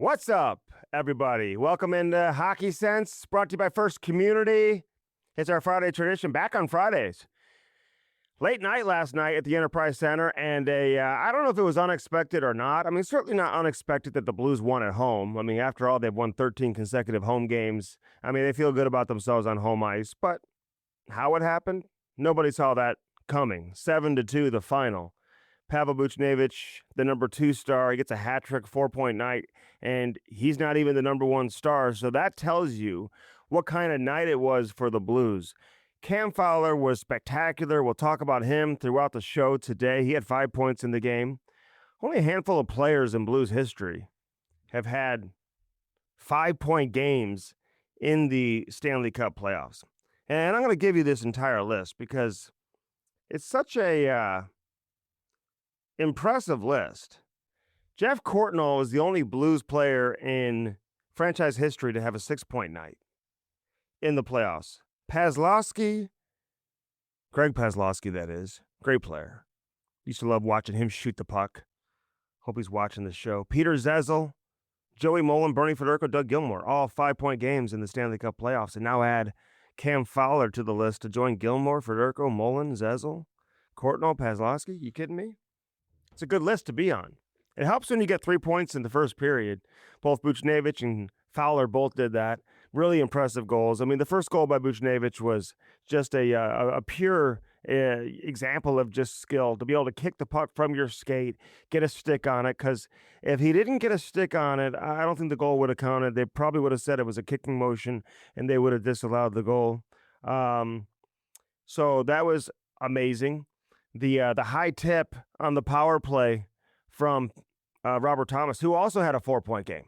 What's up, everybody? Welcome into Hockey Sense, brought to you by First Community. It's our Friday tradition, back on Fridays. Late night last night at the Enterprise Center, and I don't know if it was unexpected or not. I mean, certainly not unexpected that the Blues won at home. I mean, after all, they've won 13 consecutive home games. I mean, they feel good about themselves on home ice, but how it happened? Nobody saw that coming. 7-2, the final. Pavel Buchnevich, the number 2 star, he gets a hat trick, 4-point night, and he's not even the number 1 star. So that tells you what kind of night it was for the Blues. Cam Fowler was spectacular. We'll talk about him throughout the show today. He had 5 points in the game. Only a handful of players in Blues history have had 5-point games in the Stanley Cup playoffs. And I'm going to give you this entire list because it's such a impressive list. Jeff Courtnall is the only Blues player in franchise history to have a 6-point night in the playoffs. Greg Paslowski, that is. Great player. Used to love watching him shoot the puck. Hope he's watching the show. Peter Zezel, Joey Mullen, Bernie Federico, Doug Gilmour, all 5-point games in the Stanley Cup playoffs. And now add Cam Fowler to the list to join Gilmour, Federico, Mullen, Zezel, Courtnall, Paslowski. You kidding me? It's a good list to be on. It helps when you get 3 points in the first period. Both Buchnevich and Fowler both did that. Really impressive goals. I mean, the first goal by Buchnevich was just a pure example of just skill, to be able to kick the puck from your skate, get a stick on it, because if he didn't get a stick on it, I don't think the goal would have counted. They probably would have said it was a kicking motion, and they would have disallowed the goal. So that was amazing. The high tip on the power play from Robert Thomas, who also had a 4-point game.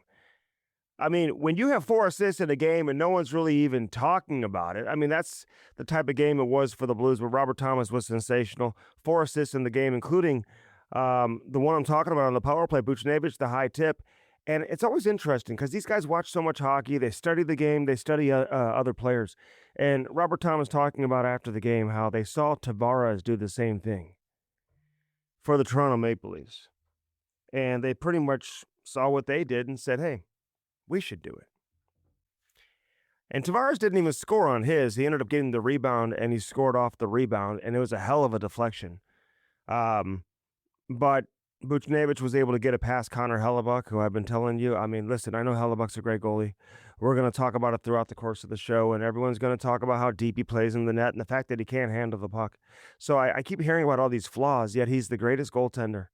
I mean, when you have 4 assists in a game and no one's really even talking about it, I mean, that's the type of game it was for the Blues, where Robert Thomas was sensational. 4 assists in the game, including the one I'm talking about on the power play, Buchnevich, the high tip. And it's always interesting because these guys watch so much hockey. They study the game. They study other players. And Robert Thomas talking about after the game how they saw Tavares do the same thing for the Toronto Maple Leafs. And they pretty much saw what they did and said, hey, we should do it. And Tavares didn't even score on his. He ended up getting the rebound, and he scored off the rebound, and it was a hell of a deflection. But Buchnevich was able to get it past Connor Hellebuyck, who I've been telling you. I mean, listen, I know Hellebuck's a great goalie. We're going to talk about it throughout the course of the show, and everyone's going to talk about how deep he plays in the net and the fact that he can't handle the puck. So I keep hearing about all these flaws, yet he's the greatest goaltender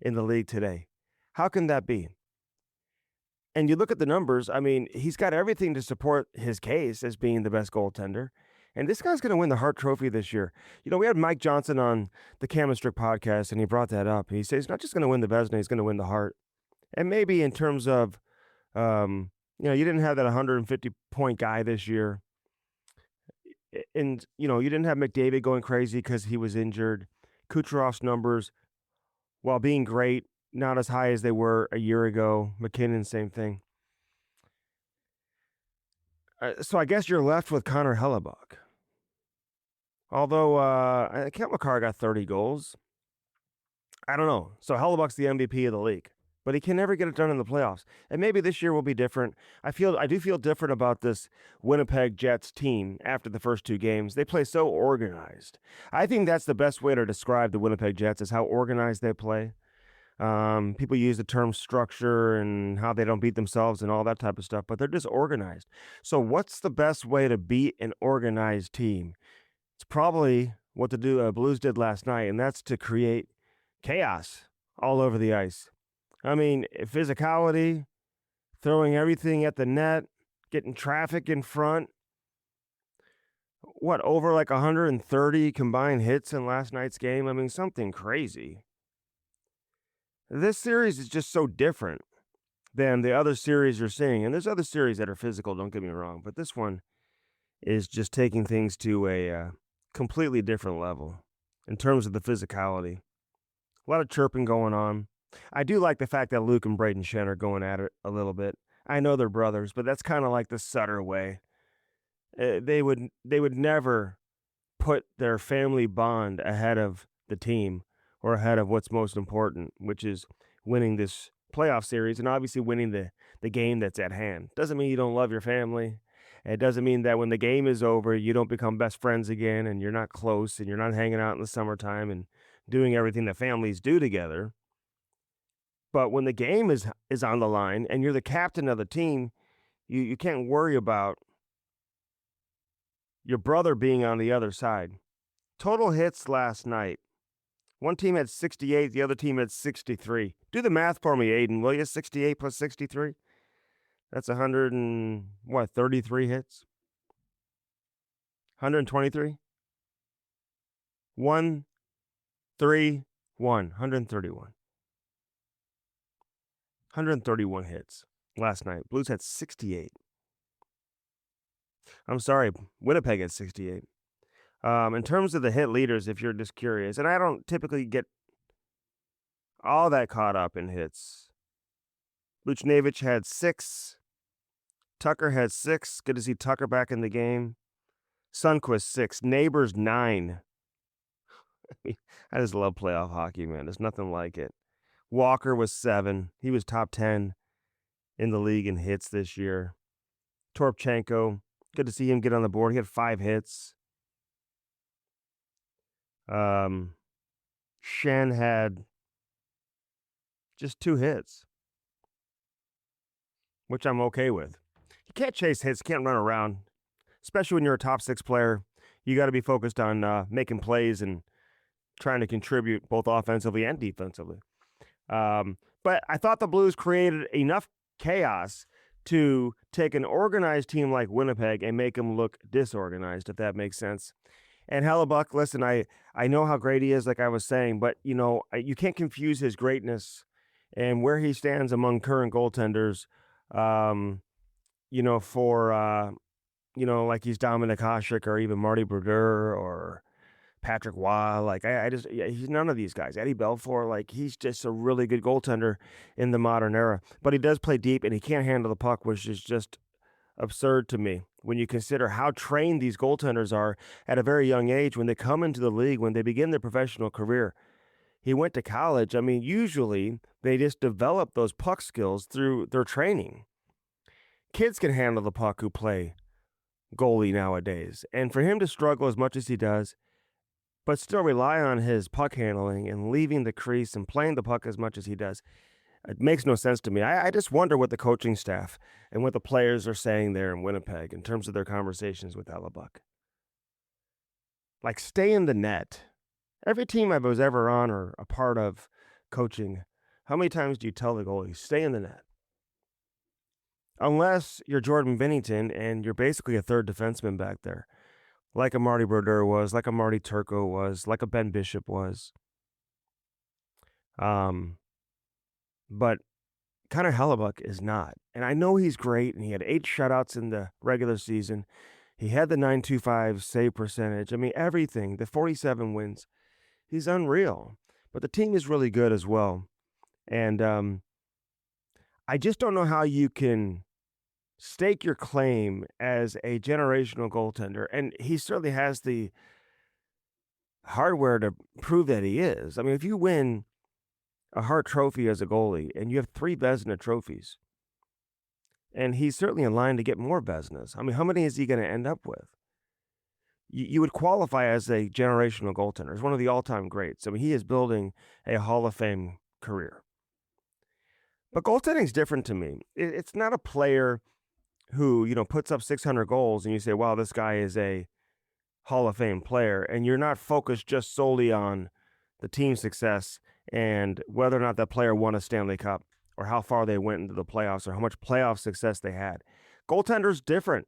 in the league today. How can that be? And you look at the numbers, I mean, he's got everything to support his case as being the best goaltender. And this guy's going to win the Hart Trophy this year. You know, we had Mike Johnson on the Cam and Strick podcast, and he brought that up. He says he's not just going to win the Vezina, he's going to win the Hart. And maybe in terms of, you didn't have that 150-point guy this year. And, you didn't have McDavid going crazy because he was injured. Kucherov's numbers, while being great, not as high as they were a year ago. McKinnon, same thing. So I guess you're left with Connor Hellebuyck. Although Kent McCarr got 30 goals. I don't know. So Hellebuck's the MVP of the league. But he can never get it done in the playoffs. And maybe this year will be different. I do feel different about this Winnipeg Jets team after the first 2 games. They play so organized. I think that's the best way to describe the Winnipeg Jets, is how organized they play. People use the term structure and how they don't beat themselves and all that type of stuff, but they're just organized. So what's the best way to beat an organized team? It's probably what the Blues did last night, and that's to create chaos all over the ice. I mean, physicality, throwing everything at the net, getting traffic in front. Over like 130 combined hits in last night's game? I mean, something crazy. This series is just so different than the other series you're seeing. And there's other series that are physical, don't get me wrong. But this one is just taking things to a completely different level in terms of the physicality. A lot of chirping going on. I do like the fact that Luke and Braden Shen are going at it a little bit. I know they're brothers, but that's kind of like the Sutter way. They would never put their family bond ahead of the team or ahead of what's most important, which is winning this playoff series and obviously winning the game that's at hand. Doesn't mean you don't love your family. It doesn't mean that when the game is over, you don't become best friends again and you're not close and you're not hanging out in the summertime and doing everything that families do together. But when the game is on the line and you're the captain of the team, you can't worry about your brother being on the other side. Total hits last night. One team had 68, the other team had 63. Do the math for me, Aiden, will you? 68 plus 63? That's 33 hits? 123? 1, 3, 1. 131. 131 hits last night. Blues had 68. I'm sorry, Winnipeg had 68. In terms of the hit leaders, if you're just curious, and I don't typically get all that caught up in hits. Buchnevich had 6. Tucker had 6. Good to see Tucker back in the game. Sundqvist 6. Neighbors 9. I just love playoff hockey, man. There's nothing like it. Walker was 7. He was top 10 in the league in hits this year. Torpchenko, good to see him get on the board. He had 5 hits. Shen had just 2 hits, which I'm okay with. You can't chase hits, can't run around, especially when you're a top 6 player. You got to be focused on making plays and trying to contribute both offensively and defensively. But I thought the Blues created enough chaos to take an organized team like Winnipeg and make them look disorganized, if that makes sense. And Hellebuyck, listen, I know how great he is, like I was saying, but, you can't confuse his greatness and where he stands among current goaltenders, like he's Dominic Hasek or even Marty Brodeur or Patrick Waugh. He's none of these guys. Eddie Belfour, he's just a really good goaltender in the modern era. But he does play deep, and he can't handle the puck, which is just absurd to me when you consider how trained these goaltenders are at a very young age when they come into the league, when they begin their professional career. He went to college. I mean, usually they just develop those puck skills through their training. Kids can handle the puck who play goalie nowadays. And for him to struggle as much as he does, but still rely on his puck handling and leaving the crease and playing the puck as much as he does, it makes no sense to me. I just wonder what the coaching staff and what the players are saying there in Winnipeg in terms of their conversations with Hellebuyck. Stay in the net. Every team I was ever on or a part of coaching, how many times do you tell the goalie, stay in the net? Unless you're Jordan Binnington and you're basically a third defenseman back there, like a Marty Brodeur was, like a Marty Turco was, like a Ben Bishop was. But Connor Hellebuyck is not. And I know he's great, and he had 8 shutouts in the regular season. He had the .925 save percentage. I mean, everything, the 47 wins. He's unreal. But the team is really good as well. And I just don't know how you can stake your claim as a generational goaltender. And he certainly has the hardware to prove that he is. I mean, if you win a Hart Trophy as a goalie and you have 3 Vezina trophies, and he's certainly in line to get more Vezinas. I mean, how many is he going to end up with? You would qualify as a generational goaltender. He's one of the all-time greats. I mean, he is building a Hall of Fame career. But goaltending is different to me. It's not a player who, puts up 600 goals and you say, wow, this guy is a Hall of Fame player. And you're not focused just solely on the team success and whether or not that player won a Stanley Cup or how far they went into the playoffs or how much playoff success they had. Goaltender's different.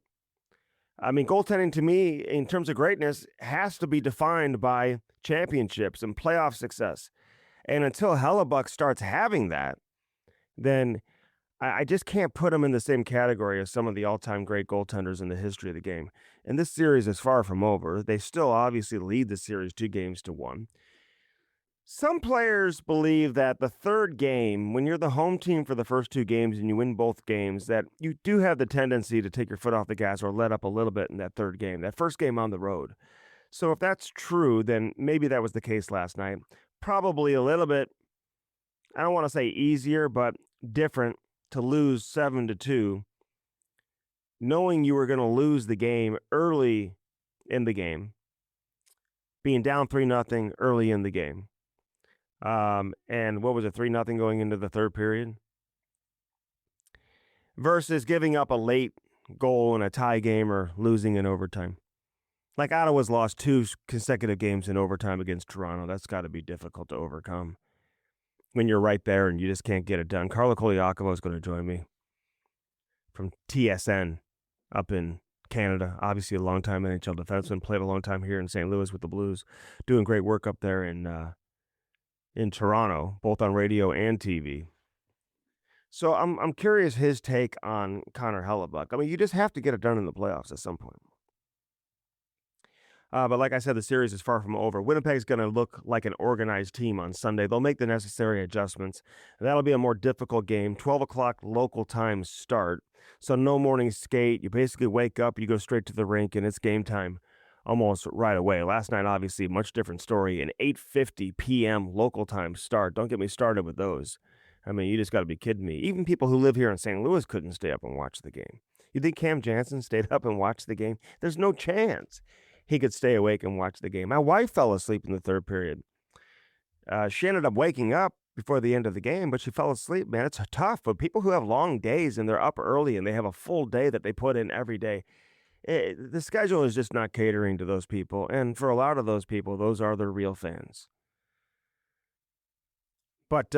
I mean, goaltending to me, in terms of greatness, has to be defined by championships and playoff success. And until Hellebuyck starts having that, then I just can't put him in the same category as some of the all-time great goaltenders in the history of the game. And this series is far from over. They still obviously lead the series 2-1. Some players believe that the third game, when you're the home team for the first 2 games and you win both games, that you do have the tendency to take your foot off the gas or let up a little bit in that third game, that first game on the road. So if that's true, then maybe that was the case last night. Probably a little bit, I don't want to say easier, but different to lose 7-2, knowing you were going to lose the game early in the game, being down 3-0 early in the game. And what was it, 3-0 going into the third period? Versus giving up a late goal in a tie game or losing in overtime. Like Ottawa's lost 2 consecutive games in overtime against Toronto. That's got to be difficult to overcome when you're right there and you just can't get it done. Carlo Colaiacovo is going to join me from TSN up in Canada. Obviously a long-time NHL defenseman, played a long time here in St. Louis with the Blues, doing great work up there in Toronto, both on radio and TV. So I'm curious his take on Connor Hellebuyck. I mean, you just have to get it done in the playoffs at some point. But like I said, the series is far from over. Winnipeg's going to look like an organized team on Sunday. They'll make the necessary adjustments. And that'll be a more difficult game. 12 o'clock local time start. So no morning skate. You basically wake up, you go straight to the rink, and it's game time almost right away. Last night, obviously, much different story. An 8:50 p.m. local time start. Don't get me started with those. I mean, you just got to be kidding me. Even people who live here in St. Louis couldn't stay up and watch the game. You think Cam Jansen stayed up and watched the game? There's no chance he could stay awake and watch the game. My wife fell asleep in the third period. She ended up waking up before the end of the game, but she fell asleep, man. It's tough. But people who have long days and they're up early and they have a full day that they put in every day, the schedule is just not catering to those people. And for a lot of those people, those are their real fans. But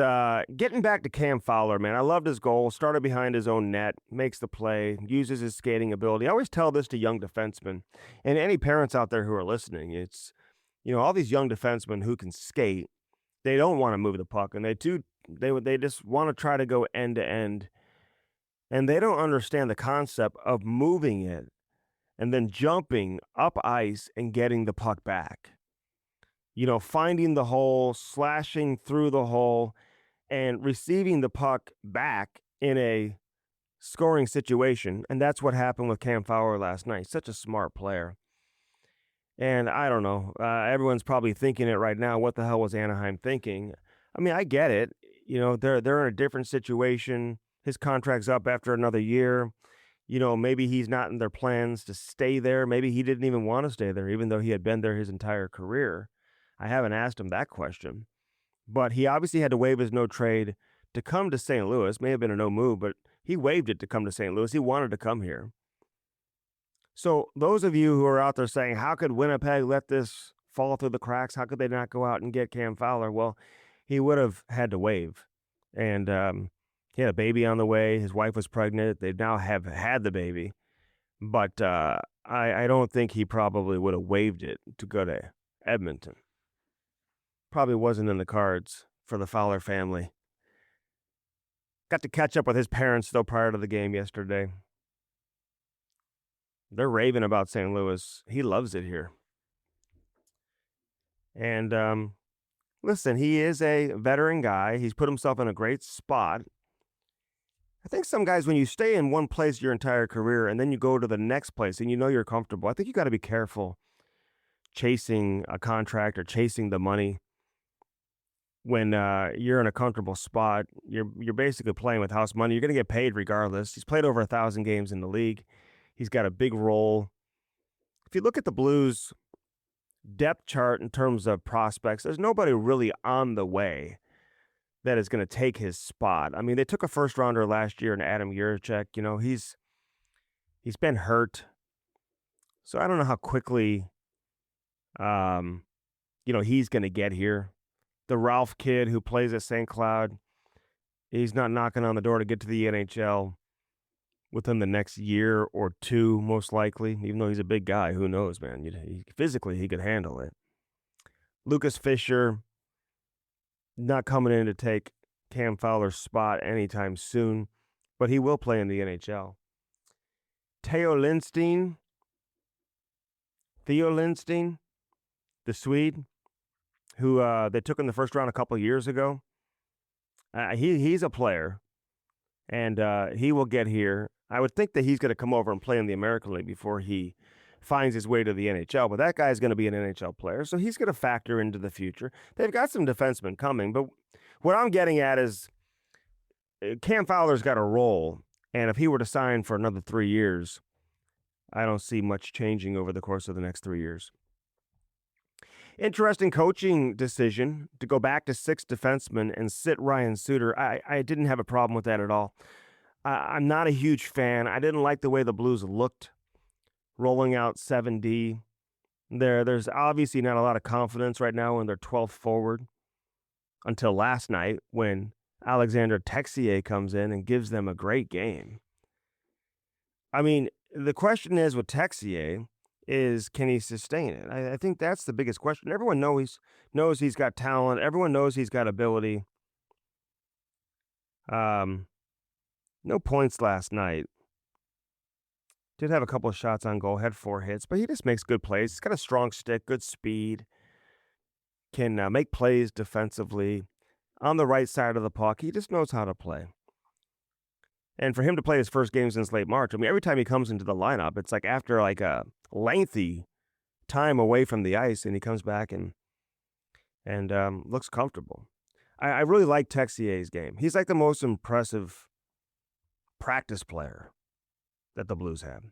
getting back to Cam Fowler, man, I loved his goal. Started behind his own net, makes the play, uses his skating ability. I always tell this to young defensemen and any parents out there who are listening. It's, all these young defensemen who can skate, they don't want to move the puck, and they just want to try to go end to end, and they don't understand the concept of moving it and then jumping up ice and getting the puck back. Finding the hole, slashing through the hole, and receiving the puck back in a scoring situation. And that's what happened with Cam Fowler last night. Such a smart player. And I don't know. Everyone's probably thinking it right now. What the hell was Anaheim thinking? I mean, I get it. They're in a different situation. His contract's up after another year. Maybe he's not in their plans to stay there. Maybe he didn't even want to stay there, even though he had been there his entire career. I haven't asked him that question, but he obviously had to waive his no trade to come to St. Louis. May have been a no move, but he waived it to come to St. Louis. He wanted to come here. So those of you who are out there saying, how could Winnipeg let this fall through the cracks? How could they not go out and get Cam Fowler? Well, he would have had to waive. And he had a baby on the way. His wife was pregnant. They now have had the baby. But I don't think he probably would have waived it to go to Edmonton. Probably wasn't in the cards for the Fowler family. Got to catch up with his parents, though, prior to the game yesterday. They're raving about St. Louis. He loves it here. And listen, he is a veteran guy. He's put himself in a great spot. I think some guys, when you stay in one place your entire career and then you go to the next place and you're comfortable, I think you got to be careful chasing a contract or chasing the money. When you're in a comfortable spot, you're basically playing with house money. You're going to get paid regardless. He's played over 1,000 games in the league. He's got a big role. If you look at the Blues depth chart in terms of prospects, there's nobody really on the way that is going to take his spot. I mean, they took a first rounder last year in Adam Yurchek. He's been hurt, so I don't know how quickly he's going to get here. The Ralph kid who plays at St. Cloud, he's not knocking on the door to get to the NHL within the next year or two, most likely. Even though he's a big guy, who knows, man? Physically, he could handle it. Lucas Fisher, not coming in to take Cam Fowler's spot anytime soon, but he will play in the NHL. Theo Lindstein, the Swede, who they took in the first round a couple of years ago. He's a player, and he will get here. I would think that he's going to come over and play in the American League before he finds his way to the NHL, but that guy's going to be an NHL player, so he's going to factor into the future. They've got some defensemen coming, but what I'm getting at is Cam Fowler's got a role, and if he were to sign for another 3 years, I don't see much changing over the course of the next 3 years. Interesting coaching decision to go back to 6 defensemen and sit Ryan Suter. I didn't have a problem with that at all. I'm not a huge fan. I didn't like the way the Blues looked rolling out 7D. There's obviously not a lot of confidence right now in their 12th forward until last night when Alexander Texier comes in and gives them a great game. I mean, the question is with Texier is, can he sustain it? I think that's the biggest question. Everyone knows he's got talent. Everyone knows he's got ability. No points last night. Did have a couple of shots on goal, had 4 hits, but he just makes good plays. He's got a strong stick, good speed, can make plays defensively on the right side of the puck. He just knows how to play. And for him to play his first game since late March, I mean, every time he comes into the lineup, it's like after like a lengthy time away from the ice, and he comes back and looks comfortable. I really like Texier's game. He's like the most impressive practice player that the Blues have.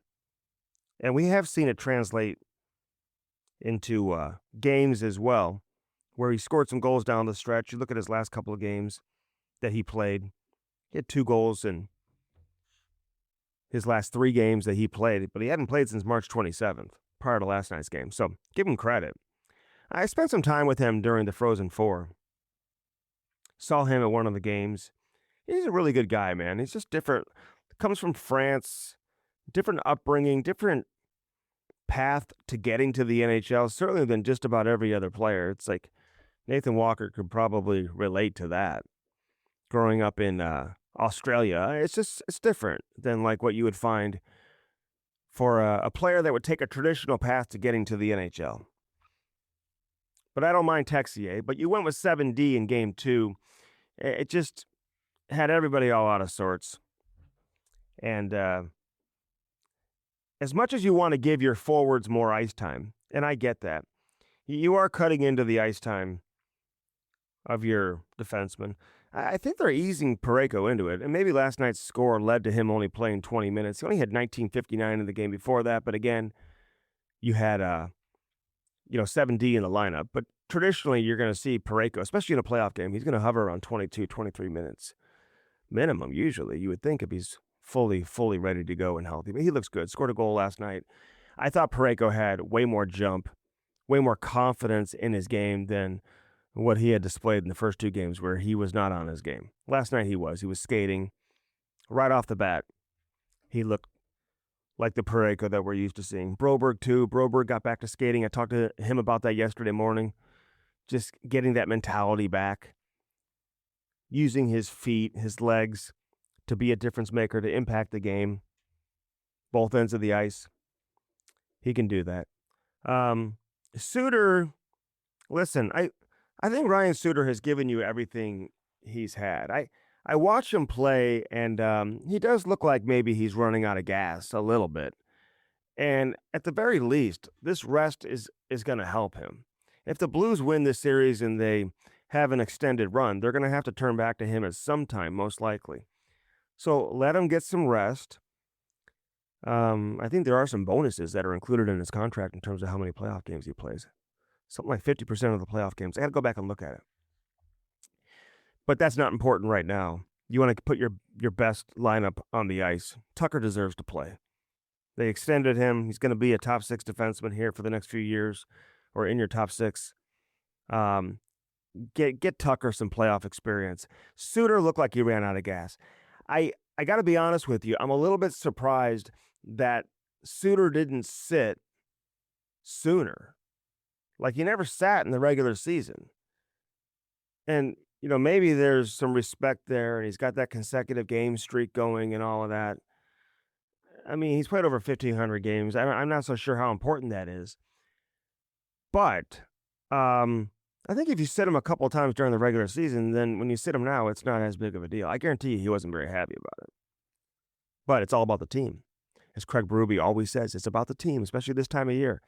And we have seen it translate into games as well, where he scored some goals down the stretch. You look at his last couple of games that he played. He had 2 goals in his last 3 games that he played, but he hadn't played since March 27th, prior to last night's game. So give him credit. I spent some time with him during the Frozen Four. Saw him at one of the games. He's a really good guy, man. He's just different. Comes from France, different upbringing, different path to getting to the NHL, certainly than just about every other player. It's like Nathan Walker could probably relate to that. Growing up in Australia, it's different than like what you would find for a player that would take a traditional path to getting to the NHL. But I don't mind Texier. But you went with 7D in game 2. It just had everybody all out of sorts. And as much as you want to give your forwards more ice time, and I get that, you are cutting into the ice time of your defenseman. I think they're easing Parayko into it. And maybe last night's score led to him only playing 20 minutes. He only had 19:59 in the game before that. But again, you had 7D in the lineup. But traditionally, you're going to see Parayko, especially in a playoff game, he's going to hover around 22, 23 minutes minimum, usually. You would think if he's fully ready to go and healthy. But he looks good. Scored a goal last night. I thought Parayko had way more jump, way more confidence in his game than what he had displayed in the first 2 games where he was not on his game. Last night he was. He was skating right off the bat. He looked like the Parayko that we're used to seeing. Broberg, too. Broberg got back to skating. I talked to him about that yesterday morning. Just getting that mentality back. Using his feet, his legs to be a difference maker, to impact the game. Both ends of the ice. He can do that. Suter, listen, I think Ryan Suter has given you everything he's had. I watch him play, and he does look like maybe he's running out of gas a little bit. And at the very least, this rest is going to help him. If the Blues win this series and they have an extended run, they're going to have to turn back to him at some time, most likely. So let him get some rest. I think there are some bonuses that are included in his contract in terms of how many playoff games he plays. Something like 50% of the playoff games. I got to go back and look at it. But that's not important right now. You want to put your best lineup on the ice. Tucker deserves to play. They extended him. He's going to be a top 6 defenseman here for the next few years, or in your top 6. Get Tucker some playoff experience. Suter looked like he ran out of gas. I got to be honest with you. I'm a little bit surprised that Suter didn't sit sooner. Like, he never sat in the regular season. And, maybe there's some respect there, and he's got that consecutive game streak going and all of that. I mean, he's played over 1,500 games. I'm not so sure how important that is. But I think if you sit him a couple of times during the regular season, then when you sit him now, it's not as big of a deal. I guarantee you he wasn't very happy about it. But it's all about the team. As Craig Berube always says, it's about the team, especially this time of year.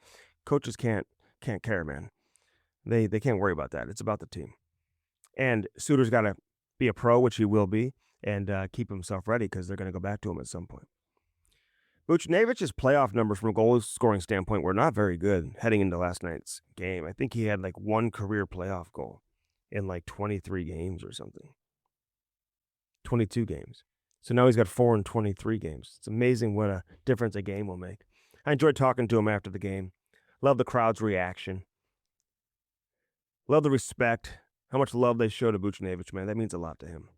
Coaches can't care, man. They can't worry about that. It's about the team. And Suter's got to be a pro, which he will be. and keep himself ready because they're going to go back to him at some point. Buchnevic's playoff numbers from a goal scoring standpoint were not very good heading into last night's game. I think he had like one career playoff goal in like 23 games or something. 22 games. So now he's got 4 in 23 games. It's amazing what a difference a game will make. I enjoyed talking to him after the game. Love the crowd's reaction. Love the respect. How much love they show to Buchnevich, man. That means a lot to him.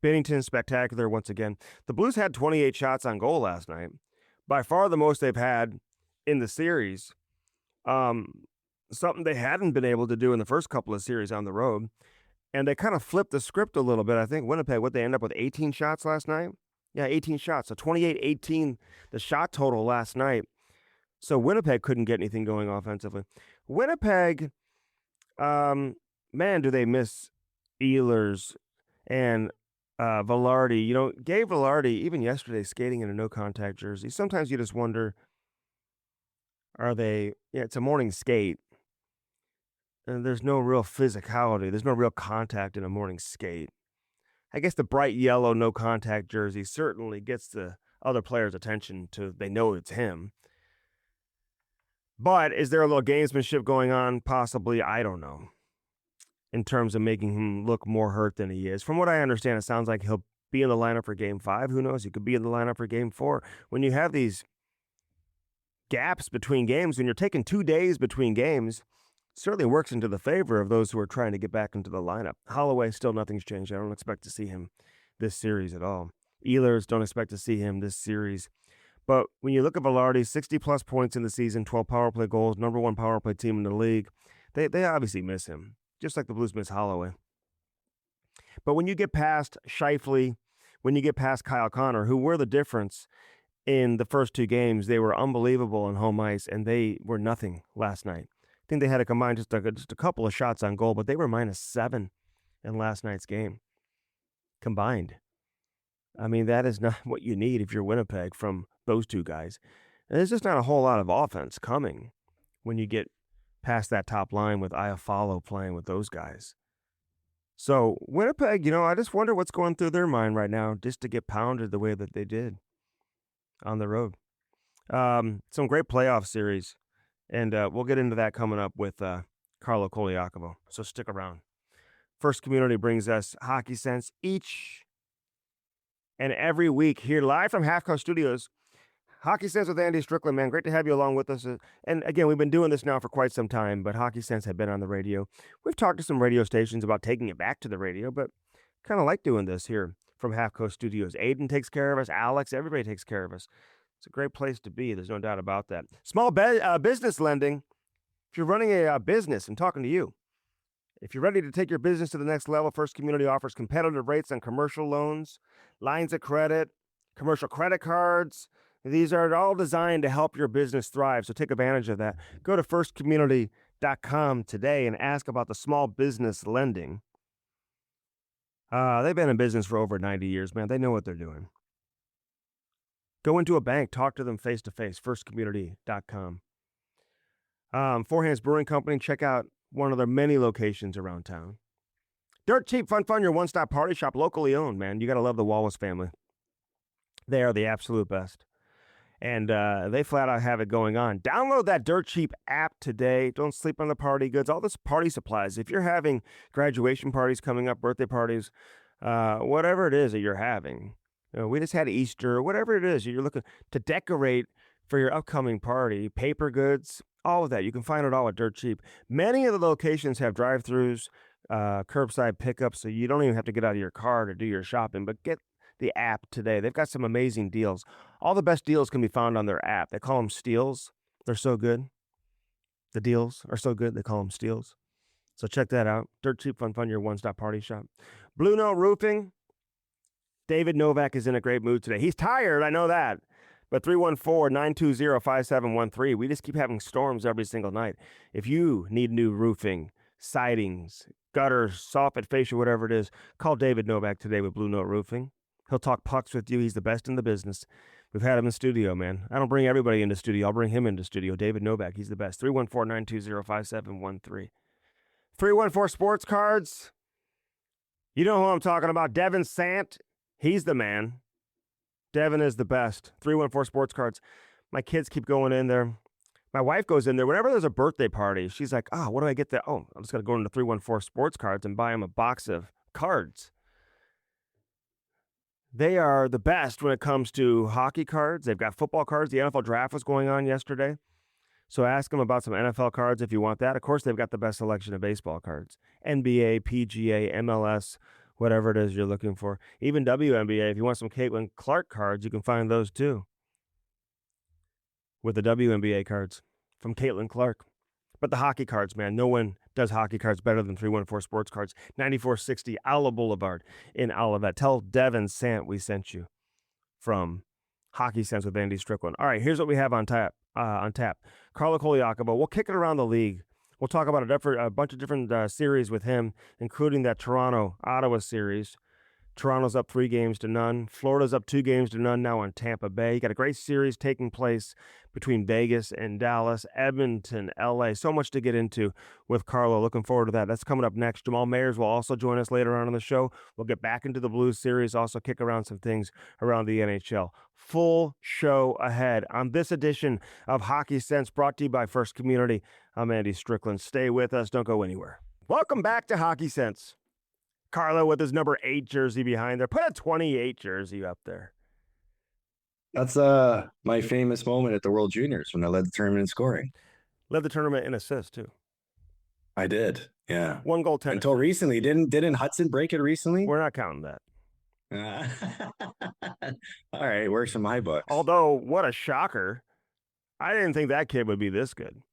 Binnington, spectacular once again. The Blues had 28 shots on goal last night. By far the most they've had in the series. Something they hadn't been able to do in the first couple of series on the road. And they kind of flipped the script a little bit. I think Winnipeg, what they end up with 18 shots last night? Yeah, 18 shots. So 28-18, the shot total last night. So Winnipeg couldn't get anything going offensively. Winnipeg, man, do they miss Ehlers and Velarde. You know, Gabe Velarde, even yesterday, skating in a no-contact jersey. Sometimes you just wonder, are they, it's a morning skate. And there's no real physicality. There's no real contact in a morning skate. I guess the bright yellow no-contact jersey certainly gets the other players' attention to, they know it's him. But is there a little gamesmanship going on? Possibly. I don't know. In terms of making him look more hurt than he is. From what I understand, it sounds like he'll be in the lineup for Game 5. Who knows? He could be in the lineup for Game 4. When you have these gaps between games, when you're taking 2 days between games, certainly works into the favor of those who are trying to get back into the lineup. Holloway, still nothing's changed. I don't expect to see him this series at all. Ehlers, don't expect to see him this series. But when you look at Velarde, 60-plus points in the season, 12 power play goals, number 1 power play team in the league, they obviously miss him, just like the Blues miss Holloway. But when you get past Scheifele, when you get past Kyle Connor, who were the difference in the first 2 games, they were unbelievable on home ice, and they were nothing last night. I think they had a combined just a couple of shots on goal, but they were -7 in last night's game combined. I mean, that is not what you need if you're Winnipeg from those 2 guys. And there's just not a whole lot of offense coming when you get past that top line with Iafallo playing with those guys. So Winnipeg, I just wonder what's going through their mind right now just to get pounded the way that they did on the road. Some great playoff series. And we'll get into that coming up with Carlo Colaiacovo. So stick around. First Community brings us Hockey Sense each and every week here live from Half Coast Studios. Hockey Sense with Andy Strickland, man. Great to have you along with us. And again, we've been doing this now for quite some time, but Hockey Sense had been on the radio. We've talked to some radio stations about taking it back to the radio, but kind of like doing this here from Half Coast Studios. Aiden takes care of us. Alex, everybody takes care of us. It's a great place to be. There's no doubt about that. Small business lending. If you're running a business, I'm talking to you. If you're ready to take your business to the next level, First Community offers competitive rates on commercial loans, lines of credit, commercial credit cards. These are all designed to help your business thrive, so take advantage of that. Go to firstcommunity.com today and ask about the small business lending. They've been in business for over 90 years, man. They know what they're doing. Go into a bank, talk to them face-to-face, firstcommunity.com. Four Hands Brewing Company, check out one of their many locations around town. Dirt Cheap Fun, your one-stop party shop, locally owned, man. You got to love the Wallace family. They are the absolute best. And they flat out have it going on. Download that Dirt Cheap app today. Don't sleep on the party goods. All this party supplies. If you're having graduation parties coming up, birthday parties, whatever it is that you're having, we just had Easter, whatever it is you're looking to decorate for your upcoming party, paper goods, all of that. You can find it all at Dirt Cheap. Many of the locations have drive-thrus, curbside pickup, so you don't even have to get out of your car to do your shopping, but get the app today. They've got some amazing deals. All the best deals can be found on their app. They call them steals. They're so good. The deals are so good, they call them steals. So check that out. Dirt Cheap Fun, your one-stop party shop. Blue Note Roofing. David Novak is in a great mood today. He's tired, I know that. But 314-920-5713. We just keep having storms every single night. If you need new roofing, sidings, gutters, soffit, fascia, whatever it is, call David Novak today with Blue Note Roofing. He'll talk pucks with you. He's the best in the business. We've had him in studio, man. I don't bring everybody into studio. I'll bring him into studio. David Novak, he's the best. 314-920-5713. 314 Sports Cards. You know who I'm talking about. Devin Sant He's the man. Devin is the best. 314 Sports Cards. My kids keep going in there. My wife goes in there. Whenever there's a birthday party, she's like, what do I get there? Oh, I'm just going to go into 314 Sports Cards and buy them a box of cards. They are the best when it comes to hockey cards. They've got football cards. The NFL draft was going on yesterday. So ask them about some NFL cards if you want that. Of course, they've got the best selection of baseball cards. NBA, PGA, MLS, whatever it is you're looking for. Even WNBA, if you want some Caitlin Clark cards, you can find those too. With the WNBA cards from Caitlin Clark. But the hockey cards, man, no one does hockey cards better than 314 Sports Cards. 9460 Owl Boulevard in Olivet. Tell Devin Sant we sent you from Hockey Sense with Andy Strickland. All right, here's what we have on tap. Carlo Colaiacovo. We'll kick it around the league. We'll talk about a bunch of different series with him, including that Toronto-Ottawa series. Toronto's up 3-0. Florida's up 2-0 now on Tampa Bay. You got a great series taking place between Vegas and Dallas, Edmonton, LA. So much to get into with Carlo. Looking forward to that. That's coming up next. Jamal Mayers will also join us later on in the show. We'll get back into the Blues series, also kick around some things around the NHL. Full show ahead on this edition of Hockey Sense, brought to you by First Community. I'm Andy Strickland. Stay with us. Don't go anywhere. Welcome back to Hockey Sense. Carlo with his number 8 jersey behind there. Put a 28 jersey up there. That's my famous moment at the World Juniors when I led the tournament in scoring. Led the tournament in assists too. I did, yeah. 1 goal, 10 until recently. Didn't Hudson break it recently? We're not counting that. All right, works in my books. Although, what a shocker. I didn't think that kid would be this good.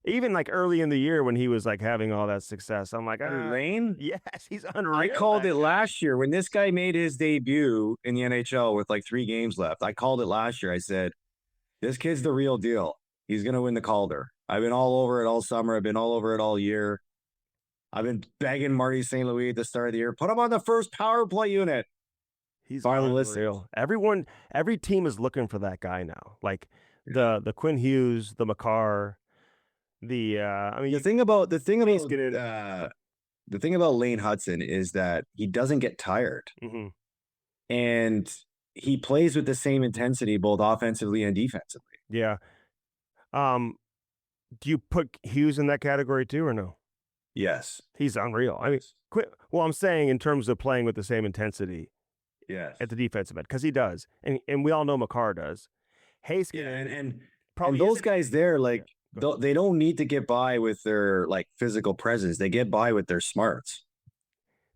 Even like early in the year when he was like having all that success, I'm like, Lane? Yes, he's unreal. I called it last year when this guy made his debut in the NHL with like 3 games left. I called it last year. I said, this kid's the real deal. He's going to win the Calder. I've been all over it all summer. I've been all over it all year. I've been begging Marty St. Louis at the start of the year, put him on the first power play unit. He's unreal. Every team is looking for that guy now. Like the Quinn Hughes, the McCarr. The thing about Lane Hudson is that he doesn't get tired, and he plays with the same intensity both offensively and defensively. Yeah. Do you put Hughes in that category too, or no? Yes, he's unreal. I mean, well, I'm saying in terms of playing with the same intensity. Yes, at the defensive end, because he does, and we all know McCarr does. Hayes, and those guys there, like. They don't need to get by with their like physical presence. They get by with their smarts.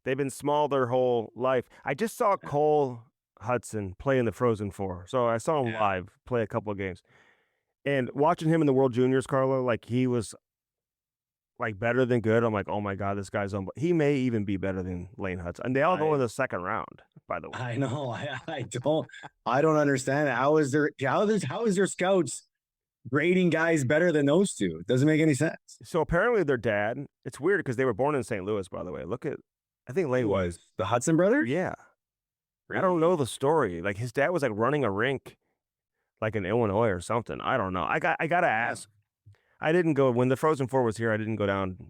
They've been small their whole life. I just saw Cole Hudson play in the Frozen Four. So I saw him live play a couple of games. And watching him in the World Juniors, Carlo, like he was like better than good. I'm like, oh my God, this guy's on. He may even be better than Lane Hudson. And they all go in the second round, by the way. I know. I don't understand it. How is their scouts grading guys better than those two? It doesn't make any sense. So apparently their dad, it's weird because they were born in St. Louis, by the way. I think Lane was. The Hudson brothers? Yeah. Really? I don't know the story. Like his dad was like running a rink like in Illinois or something. I don't know. I got to ask. I didn't go, when the Frozen Four was here, I didn't go down to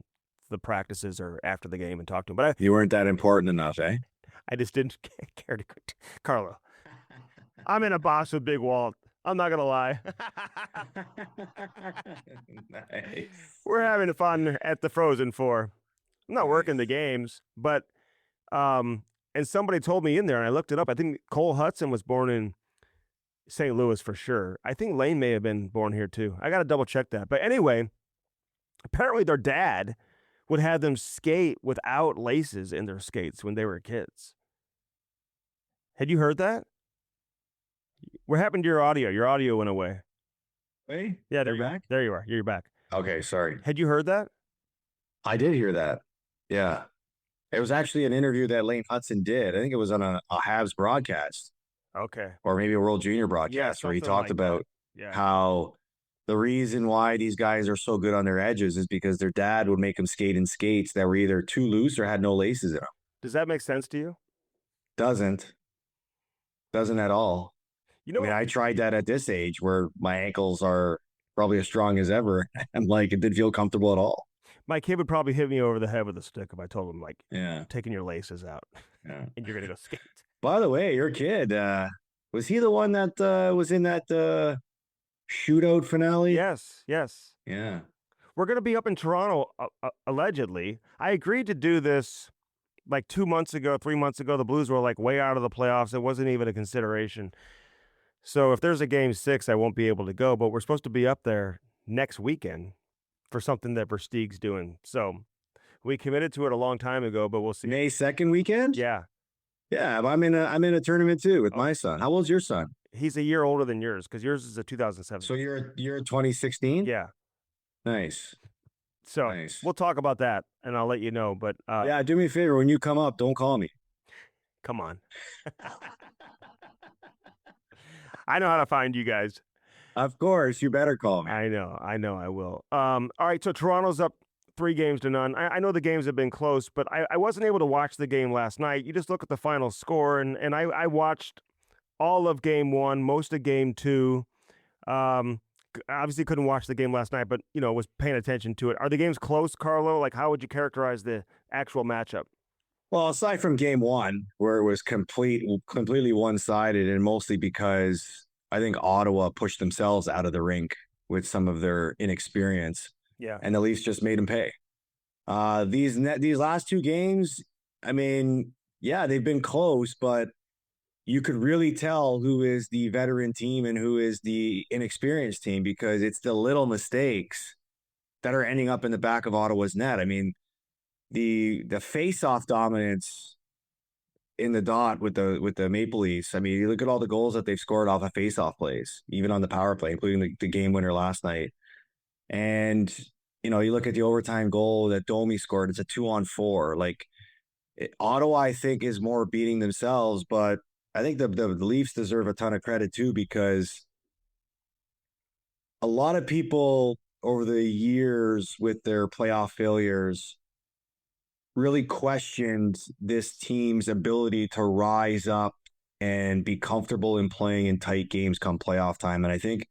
the practices or after the game and talk to him. But you weren't that important enough, eh? I just didn't care to. Carlo, I'm in a box with Big Walt. I'm not going to lie. Nice. We're having fun at the Frozen Four. I'm not working the games, but, and somebody told me in there, and I looked it up. I think Cole Hudson was born in St. Louis for sure. I think Lane may have been born here too. I got to double check that. But anyway, apparently their dad would have them skate without laces in their skates when they were kids. Had you heard that? What happened to your audio? Your audio went away. Wait, yeah, they're back? There you are. You're back. Okay, sorry. Had you heard that? I did hear that. Yeah. It was actually an interview that Lane Hudson did. I think it was on a Habs broadcast. Okay. Or maybe a World Junior broadcast where he talked about how the reason why these guys are so good on their edges is because their dad would make them skate in skates that were either too loose or had no laces in them. Does that make sense to you? Doesn't at all. I tried that at this age where my ankles are probably as strong as ever. And like, it didn't feel comfortable at all. My kid would probably hit me over the head with a stick if I told him, like, taking your laces out and you're going to go skate. By the way, your kid, was he the one that was in that shootout finale? Yes, yes. Yeah. We're going to be up in Toronto, allegedly. I agreed to do this like 2 months ago, 3 months ago. The Blues were like way out of the playoffs. It wasn't even a consideration. So if there's a game 6, I won't be able to go, but we're supposed to be up there next weekend for something that Versteeg's doing. So we committed to it a long time ago, but we'll see. May 2nd weekend? Yeah. Yeah, I'm in a tournament too with Oh, my son. How old's your son? he's a year older than yours because yours is a 2007. So you're 2016? Yeah. Nice. So Nice. we'll talk about that and I'll let you know. But Yeah, do me a favor. When you come up, don't call me. come on. I know how to find you guys. Of course, you better call me. I know I will. All right, so Toronto's up 3-0. I know the games have been close, but I wasn't able to watch the game last night. You just look at the final score, and I watched all of game 1, most of game 2. Obviously couldn't watch the game last night, but was paying attention to it. Are the games close, Carlo? Like, how would you characterize the actual matchup? Well, aside from game 1, where it was completely one-sided, and mostly because I think Ottawa pushed themselves out of the rink with some of their inexperience, Yeah. and the Leafs just made them pay. These last 2 games, I mean, yeah, they've been close, but you could really tell who is the veteran team and who is the inexperienced team, because it's the little mistakes that are ending up in the back of Ottawa's net. I mean, the face-off dominance in the dot with the Maple Leafs. I mean, you look at all the goals that they've scored off of face-off plays, even on the power play, including the game winner last night. And you look at the overtime goal that Domi scored. It's a 2-on-4. Like, Ottawa, I think, is more beating themselves, but I think the Leafs deserve a ton of credit too, because a lot of people over the years with their playoff failures really questioned this team's ability to rise up and be comfortable in playing in tight games come playoff time. And I think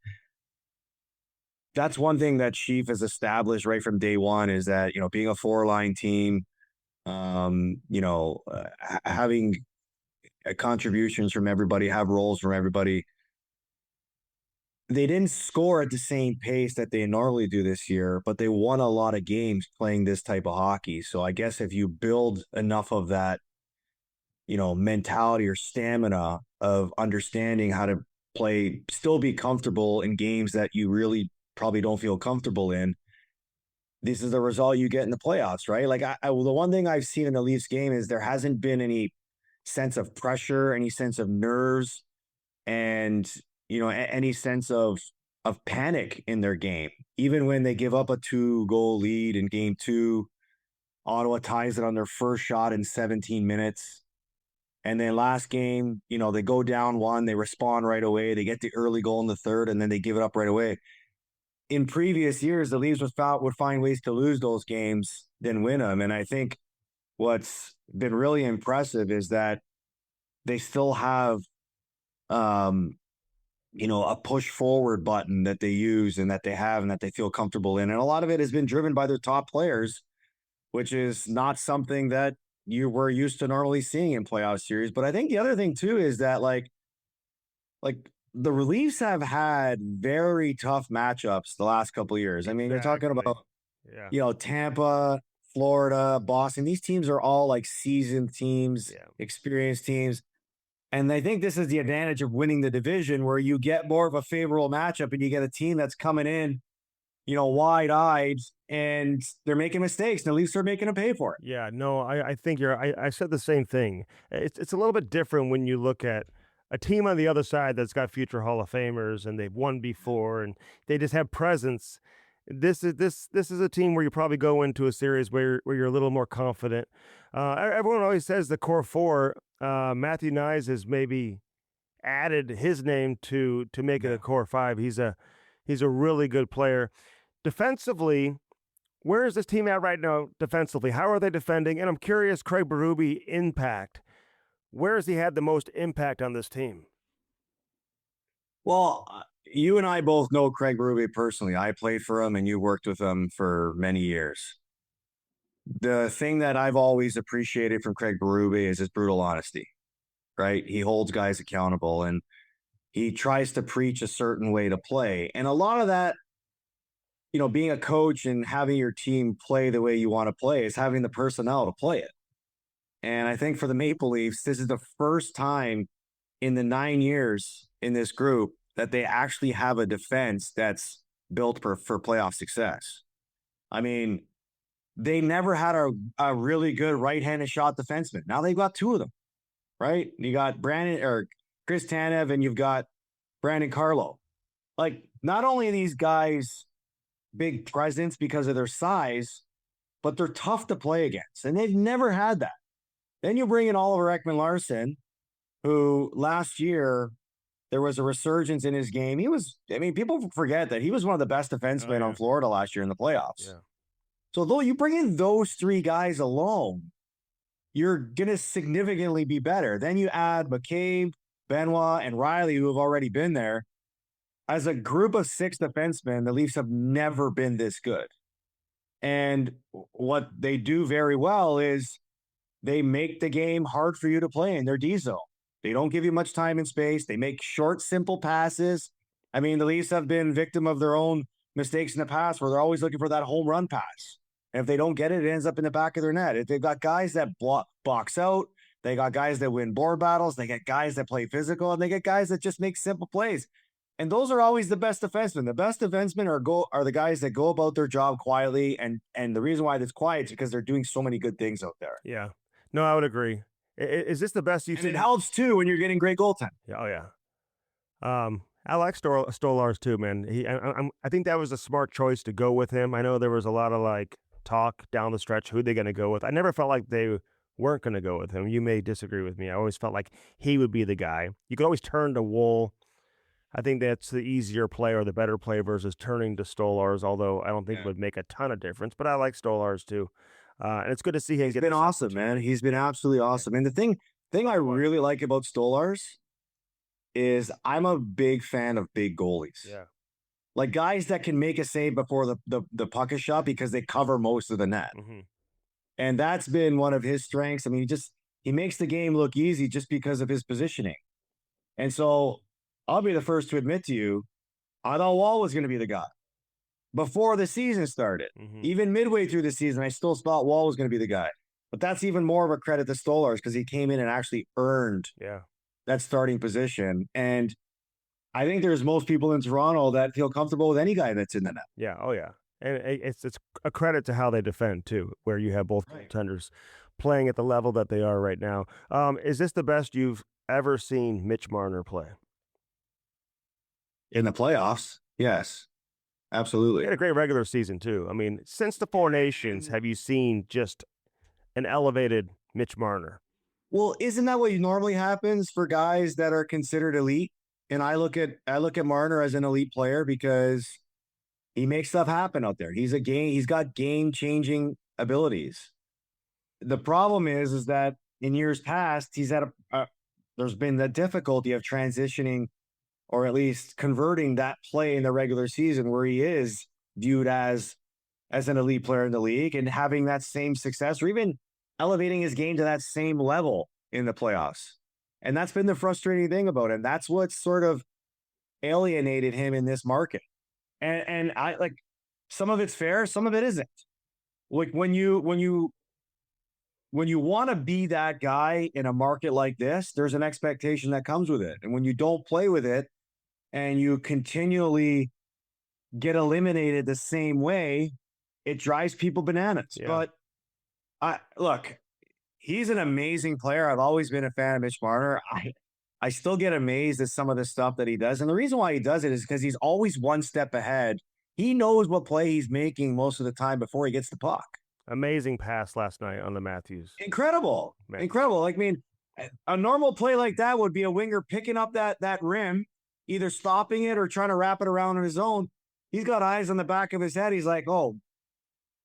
that's one thing that Chief has established right from day one, is that, being a 4-line team, having contributions from everybody, have roles from everybody. They didn't score at the same pace that they normally do this year, but they won a lot of games playing this type of hockey. So I guess if you build enough of that, mentality or stamina of understanding how to play, still be comfortable in games that you really probably don't feel comfortable in, this is the result you get in the playoffs, right? Like, the one thing I've seen in the Leafs game is there hasn't been any sense of pressure, any sense of nerves, and any sense of panic in their game. Even when they give up a 2-goal lead in game 2, Ottawa ties it on their first shot in 17 minutes. And then last game, they go down 1, they respond right away. They get the early goal in the third, and then they give it up right away. In previous years, the Leafs would find ways to lose those games than win them. And I think what's been really impressive is that they still have a push forward button that they use and that they have and that they feel comfortable in. And a lot of it has been driven by their top players, which is not something that you were used to normally seeing in playoff series. But I think the other thing too is that like the Leafs have had very tough matchups the last couple of years. I mean, you're talking about, Tampa, Florida, Boston. These teams are all like seasoned teams, experienced teams. And I think this is the advantage of winning the division, where you get more of a favorable matchup and you get a team that's coming in, wide-eyed, and they're making mistakes. And the Leafs are making them pay for it. Yeah, no, I think I said the same thing. It's a little bit different when you look at a team on the other side that's got future Hall of Famers and they've won before and they just have presence. This is a team where you probably go into a series where you're a little more confident. Everyone always says the core 4. Matthew Nyes has maybe added his name to make it a core 5. He's a really good player. Defensively, where is this team at right now defensively? How are they defending? And I'm curious, Craig Berube impact. Where has he had the most impact on this team? Well, you and I both know Craig Berube personally. I played for him and you worked with him for many years. The thing that I've always appreciated from Craig Berube is his brutal honesty. right? He holds guys accountable and he tries to preach a certain way to play. And a lot of that, being a coach and having your team play the way you want to play is having the personnel to play it. And I think for the Maple Leafs, this is the first time in the 9 years in this group that they actually have a defense that's built for playoff success. I mean, they never had a really good right-handed shot defenseman. Now they've got two of them, right? You got Chris Tanev and you've got Brandon Carlo. Like, not only are these guys big presence because of their size, but they're tough to play against. And they've never had that. Then you bring in Oliver Ekman-Larsson, who last year there was a resurgence in his game. People forget that he was one of the best defensemen on Florida last year in the playoffs. Yeah. So though you bring in those three guys alone, you're going to significantly be better. Then you add McCabe, Benoit, and Riley, who have already been there. As a group of 6 defensemen, the Leafs have never been this good. And what they do very well is they make the game hard for you to play in their D zone. They don't give you much time and space. They make short, simple passes. I mean, the Leafs have been victim of their own mistakes in the past where they're always looking for that home run pass. And if they don't get it, it ends up in the back of their net. If they've got guys that box out, they got guys that win board battles, they get guys that play physical, and they get guys that just make simple plays. And those are always the best defensemen. The best defensemen are the guys that go about their job quietly. And the reason why it's quiet is because they're doing so many good things out there. Yeah. No, I would agree. Is this the best you've seen? It helps too when you're getting great goaltending. Yeah, oh yeah. I like Stolarz too, man. I think that was a smart choice to go with him. I know there was a lot of talk down the stretch. Who they going to go with? I never felt like they weren't going to go with him. You may disagree with me. I always felt like he would be the guy. You could always turn to Wool. I think that's the easier play or the better play versus turning to Stolarz, although I don't think it would make a ton of difference. But I like Stolarz too. And it's good to see him. He's been awesome, man. He's been absolutely awesome. And the thing I really like about Stolarz is I'm a big fan of big goalies. Yeah. Like guys that can make a save before the puck is shot because they cover most of the net. Mm-hmm. And that's been one of his strengths. I mean, he makes the game look easy just because of his positioning. And so I'll be the first to admit to you, I thought Wall was going to be the guy. Before the season started, even midway through the season, I still thought Wall was going to be the guy. But that's even more of a credit to Stolarz because he came in and actually earned that starting position. And I think there's most people in Toronto that feel comfortable with any guy that's in the net. Yeah, oh yeah. And it's a credit to how they defend too, where you have both goaltenders playing at the level that they are right now. Is this the best you've ever seen Mitch Marner play? In the playoffs, yes. Absolutely. He had a great regular season, too. I mean, since the Four Nations, have you seen just an elevated Mitch Marner? Well, isn't that what normally happens for guys that are considered elite? And I look at Marner as an elite player because he makes stuff happen out there. He's got game-changing abilities. The problem is that in years past, he's had there's been the difficulty of transitioning or at least converting that play in the regular season where he is viewed as an elite player in the league and having that same success or even elevating his game to that same level in the playoffs. And that's been the frustrating thing about him. That's what sort of alienated him in this market. And I like some of it's fair, some of it isn't. Like when you want to be that guy in a market like this, there's an expectation that comes with it. And when you don't play with it and you continually get eliminated the same way, it drives people bananas. Yeah. But look, he's an amazing player. I've always been a fan of Mitch Marner. I still get amazed at some of the stuff that he does. And the reason why he does it is because he's always one step ahead. He knows what play he's making most of the time before he gets the puck. Amazing pass last night on the Matthews. Incredible. Incredible. Like, I mean, a normal play like that would be a winger picking up that rim, either stopping it or trying to wrap it around on his own. He's got eyes on the back of his head. He's like, oh,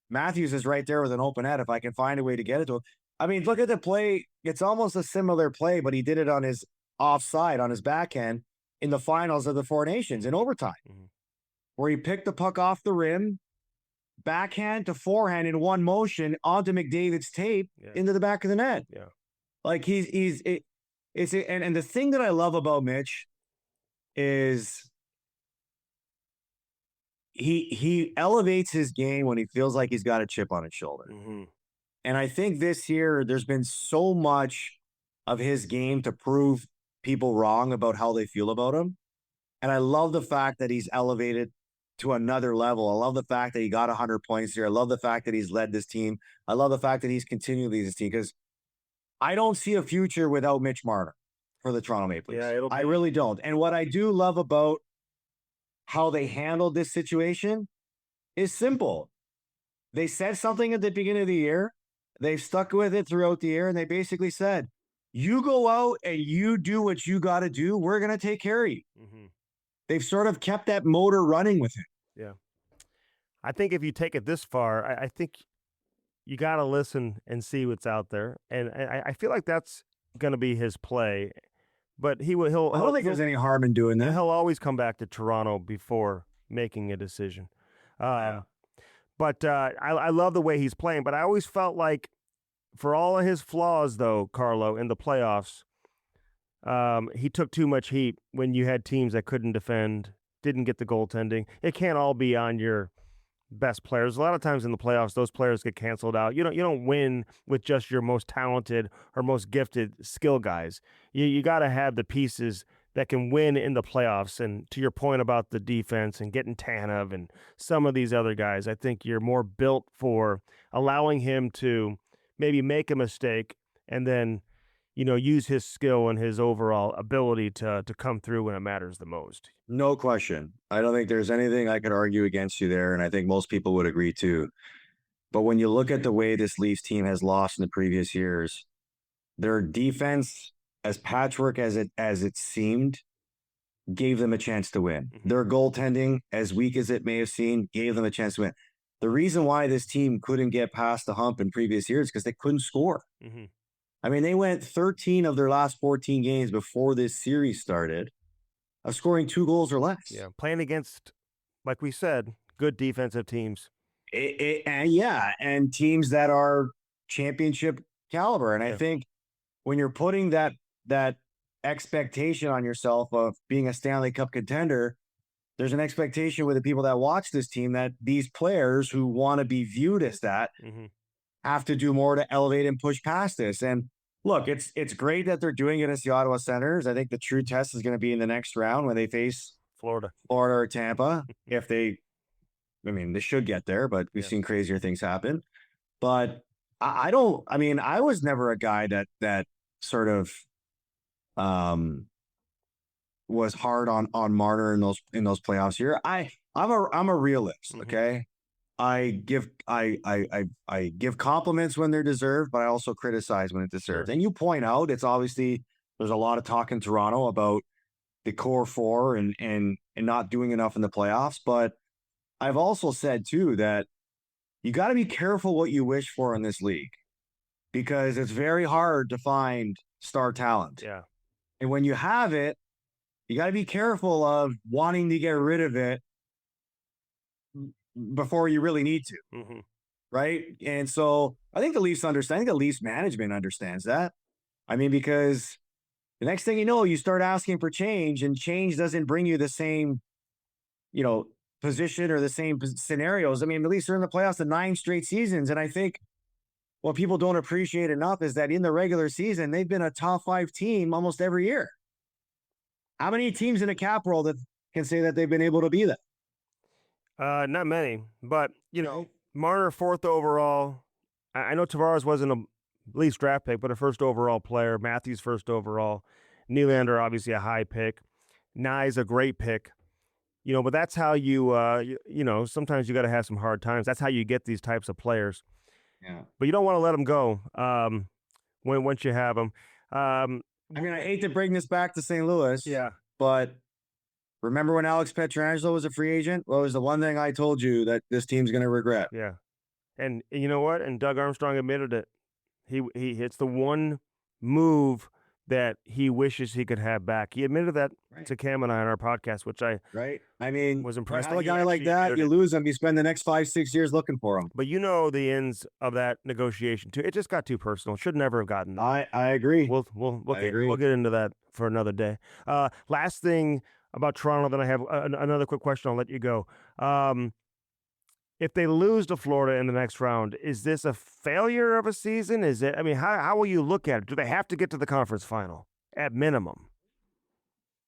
Matthews is right there with an open head if I can find a way to get it to him. I mean, look at the play. It's almost a similar play, but he did it on his offside, on his backhand in the finals of the Four Nations in overtime, where he picked the puck off the rim, backhand to forehand in one motion onto McDavid's tape into the back of the net. Yeah. Like it's And the thing that I love about Mitch is he elevates his game when he feels like he's got a chip on his shoulder. Mm-hmm. And I think this year there's been so much of his game to prove people wrong about how they feel about him. And I love the fact that he's elevated to another level. I love the fact that he got 100 points here. I love the fact that he's led this team. I love the fact that he's continuing to lead this team because I don't see a future without Mitch Marner for the Toronto Maple Leafs. Yeah, I really don't. And what I do love about how they handled this situation is simple. They said something at the beginning of the year. They've stuck with it throughout the year. And they basically said, you go out and you do what you got to do. We're going to take care of you. Mm-hmm. They've sort of kept that motor running with him. Yeah. I think if you take it this far, I think you got to listen and see what's out there. And I feel like that's going to be his play. But I don't think there's any harm in doing that. He'll always come back to Toronto before making a decision. But I love the way he's playing. But I always felt like for all of his flaws, though, Carlo, in the playoffs, he took too much heat when you had teams that couldn't defend, didn't get the goaltending. It can't all be on your best players. A lot of times in the playoffs, those players get canceled out. You don't win with just your most talented or most gifted skill guys. You got to have the pieces that can win in the playoffs. And to your point about the defense and getting Tanev and some of these other guys, I think you're more built for allowing him to maybe make a mistake and then use his skill and his overall ability to come through when it matters the most. No question. I don't think there's anything I could argue against you there, and I think most people would agree too. But when you look at the way this Leafs team has lost in the previous years, their defense, as patchwork as it seemed, gave them a chance to win. Mm-hmm. Their goaltending, as weak as it may have seemed, gave them a chance to win. The reason why this team couldn't get past the hump in previous years is because they couldn't score. Mm-hmm. I mean, they went 13 of their last 14 games before this series started of scoring 2 goals or less. Yeah, playing against, like we said, good defensive teams. And teams that are championship caliber. And I think when you're putting that expectation on yourself of being a Stanley Cup contender, there's an expectation with the people that watch this team that these players who want to be viewed as that have to do more to elevate and push past this. And look, it's great that they're doing it against the Ottawa Senators. I think the true test is going to be in the next round when they face Florida or Tampa. They should get there, but we've seen crazier things happen. But I was never a guy that sort of was hard on Marner in those playoffs here. I'm a realist, okay? I give compliments when they're deserved, but I also criticize when it's deserved. Sure. And you point out it's obviously there's a lot of talk in Toronto about the core 4 and not doing enough in the playoffs. But I've also said too that you got to be careful what you wish for in this league because it's very hard to find star talent. Yeah. And when you have it, you got to be careful of wanting to get rid of it before you really need to. Mm-hmm. Right. And so I think the Leafs understand. I think the Leafs management understands that. I mean, because the next thing you know, you start asking for change and change doesn't bring you the same, position or the same scenarios. I mean, the Leafs are in the playoffs the 9 straight seasons. And I think what people don't appreciate enough is that in the regular season, they've been a top 5 team almost every year. How many teams in a cap world that can say that they've been able to be that? Not many, but Marner 4th overall. I know Tavares wasn't a Leafs draft pick, but a first overall player. Matthews 1st overall. Nylander obviously a high pick. Nye's a great pick. But that's how you sometimes you got to have some hard times. That's how you get these types of players. Yeah. But you don't want to let them go once you have them. I hate to bring this back to St. Louis. Yeah. But remember when Alex Pietrangelo was a free agent? What was the one thing I told you that this team's going to regret? Yeah. And you know what? And Doug Armstrong admitted it. He hits the one move that he wishes he could have back. He admitted that to Cam and I on our podcast, which I I mean, was impressed. a guy like that, you lose him, you spend the next 5-6 years looking for him. But you know the ends of that negotiation too. It just got too personal. Should never have gotten there. I agree. We'll get into that for another day. Last thing about Toronto, then I have another quick question. I'll let you go. If they lose to Florida in the next round, is this a failure of a season? Is it? I mean, how will you look at it? Do they have to get to the conference final at minimum?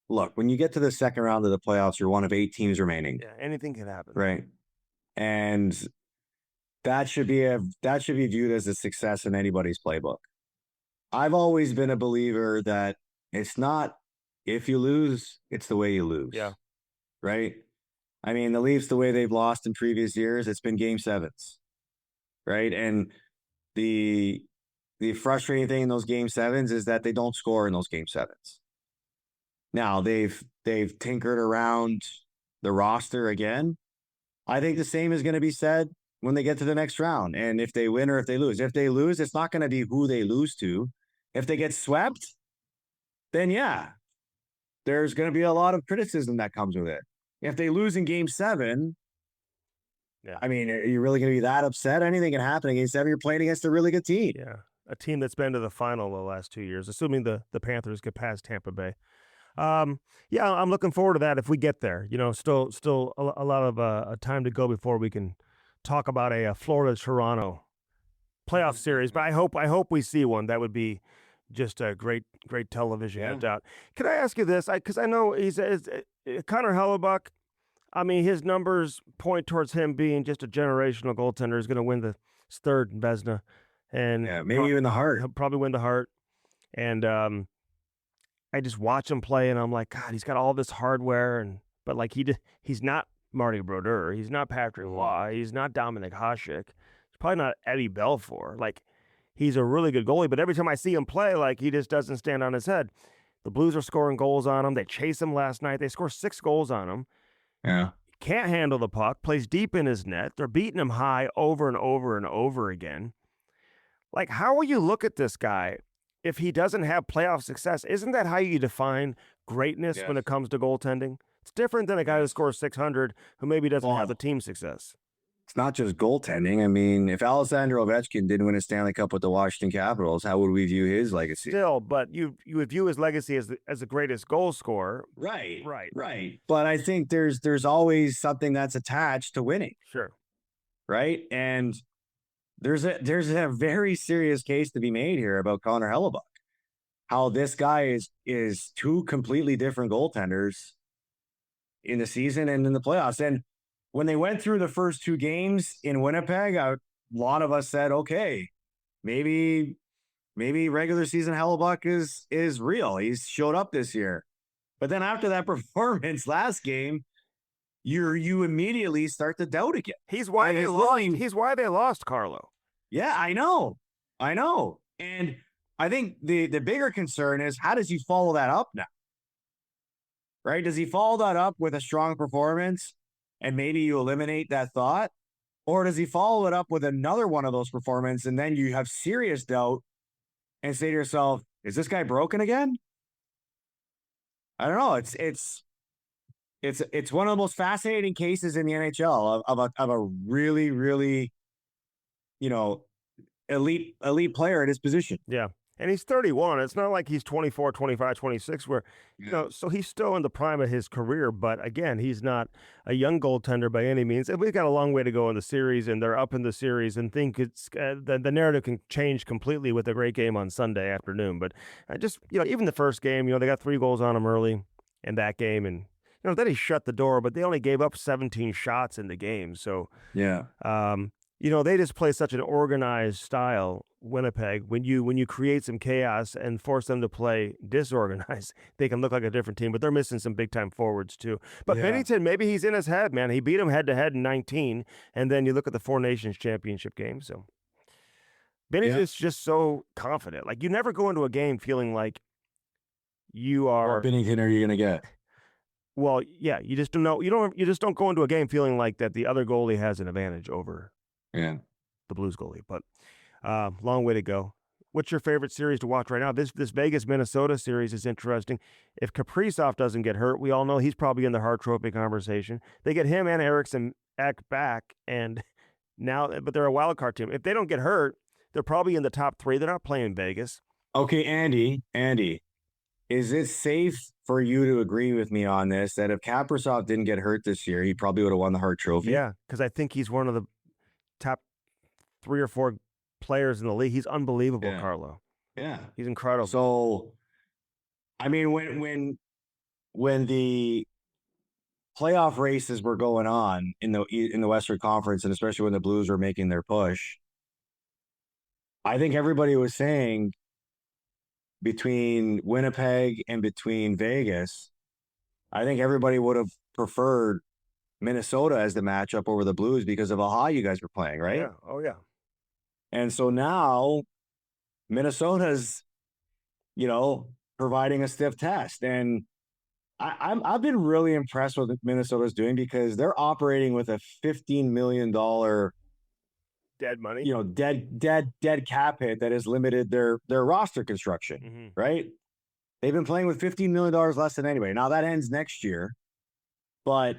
Look, when you get to the second round of the playoffs, you're one of 8 teams remaining. Yeah, anything can happen. Right. And that should be viewed as a success in anybody's playbook. I've always been a believer that it's not if you lose, it's the way you lose. Yeah. Right. I mean, the Leafs, the way they've lost in previous years, it's been game 7s. Right. And the frustrating thing in those game 7s is that they don't score in those game 7s. Now they've tinkered around the roster again. I think the same is going to be said when they get to the next round. And if they win or if they lose. If they lose, it's not going to be who they lose to. If they get swept, then yeah, there's going to be a lot of criticism that comes with it. If they lose in game 7, I mean, are you really going to be that upset? Anything can happen in game 7. You're playing against a really good team. Yeah, a team that's been to the final the last 2 years, assuming the Panthers get past Tampa Bay. Yeah, I'm looking forward to that if we get there. You know, still a lot of time to go before we can talk about a Florida-Toronto playoff series. But I hope we see one. That would be just a great television, no doubt. Can I ask you this? Because I know he's Connor Hellebuck. I mean, his numbers point towards him being just a generational goaltender. He's going to win the third Vezina, and maybe even the Hart. He'll probably win the Hart. And I just watch him play, and I'm like, God, he's got all this hardware, but like he's not Marty Brodeur, he's not Patrick Roy, he's not Dominic Hasek, he's probably not Eddie Belfour. Like, he's a really good goalie, but every time I see him play, like, he just doesn't stand on his head. The Blues are scoring goals on him. They chase him last night. They score 6 goals on him. Yeah. Can't handle the puck, plays deep in his net. They're beating him high over and over and over again. Like, how will you look at this guy if he doesn't have playoff success? Isn't that how you define greatness when it comes to goaltending? It's different than a guy who scores 600 who maybe doesn't have the team success. It's not just goaltending. I mean, if Alexander Ovechkin didn't win a Stanley Cup with the Washington Capitals, how would we view his legacy? Still, but you would view his legacy as the greatest goal scorer. Right. But I think there's always something that's attached to winning. Sure. Right. And there's a very serious case to be made here about Connor Hellebuck. How this guy is 2 completely different goaltenders in the season and in the playoffs. And when they went through the first 2 games in Winnipeg, a lot of us said, okay, maybe regular season Hellebuck is real. He's showed up this year. But then after that performance last game, you immediately start to doubt again. He's why they lost, Carlo. Yeah, I know. And I think the bigger concern is, how does he follow that up now? Right? Does he follow that up with a strong performance and maybe you eliminate that thought? Or does he follow it up with another one of those performances and then you have serious doubt and say to yourself, is this guy broken again? I don't know. It's one of the most fascinating cases in the NHL of a really, really, elite player at his position. Yeah. And he's 31. It's not like he's 24, 25, 26, where, so he's still in the prime of his career. But again, he's not a young goaltender by any means. And we've got a long way to go in the series, and they're up in the series, and think it's the narrative can change completely with a great game on Sunday afternoon. But even the first game, they got 3 goals on him early in that game. And, then he shut the door, but they only gave up 17 shots in the game. So, yeah. They just play such an organized style, Winnipeg. When you create some chaos and force them to play disorganized, they can look like a different team. But they're missing some big-time forwards, too. But Binnington, maybe he's in his head, man. He beat him head-to-head in 19, and then you look at the 4 Nations championship game. So Binnington's just so confident. Like, you never go into a game feeling like you are... What Binnington are you going to get? Well, yeah, you just don't know. You just don't go into a game feeling like that the other goalie has an advantage over the Blues goalie. But long way to go. what's your favorite series to watch right now? This Vegas Minnesota series is interesting. If Kaprizov doesn't get hurt, we all know he's probably in the Hart Trophy conversation. They get him and Eriksson Ek back, and but they're a wild card team. If they don't get hurt, they're probably in the top 3. They're not playing Vegas. Okay, Andy, is it safe for you to agree with me on this, that if Kaprizov didn't get hurt this year, he probably would have won the Hart Trophy? Yeah, because I think he's one of the top 3 or 4 players in the league. He's unbelievable, Carlo. Yeah. He's incredible. So, I mean, when the playoff races were going on in the Western Conference, and especially when the Blues were making their push, I think everybody was saying between Winnipeg and between Vegas, I think everybody would have preferred Minnesota as the matchup over the Blues because of how high you guys were playing, right? Yeah. Oh, yeah. And so now Minnesota's, providing a stiff test. And I've been really impressed with what Minnesota's doing, because they're operating with a $15 million dead money, dead cap hit that has limited their roster construction, mm-hmm. right? They've been playing with $15 million less than anybody. Now that ends next year, but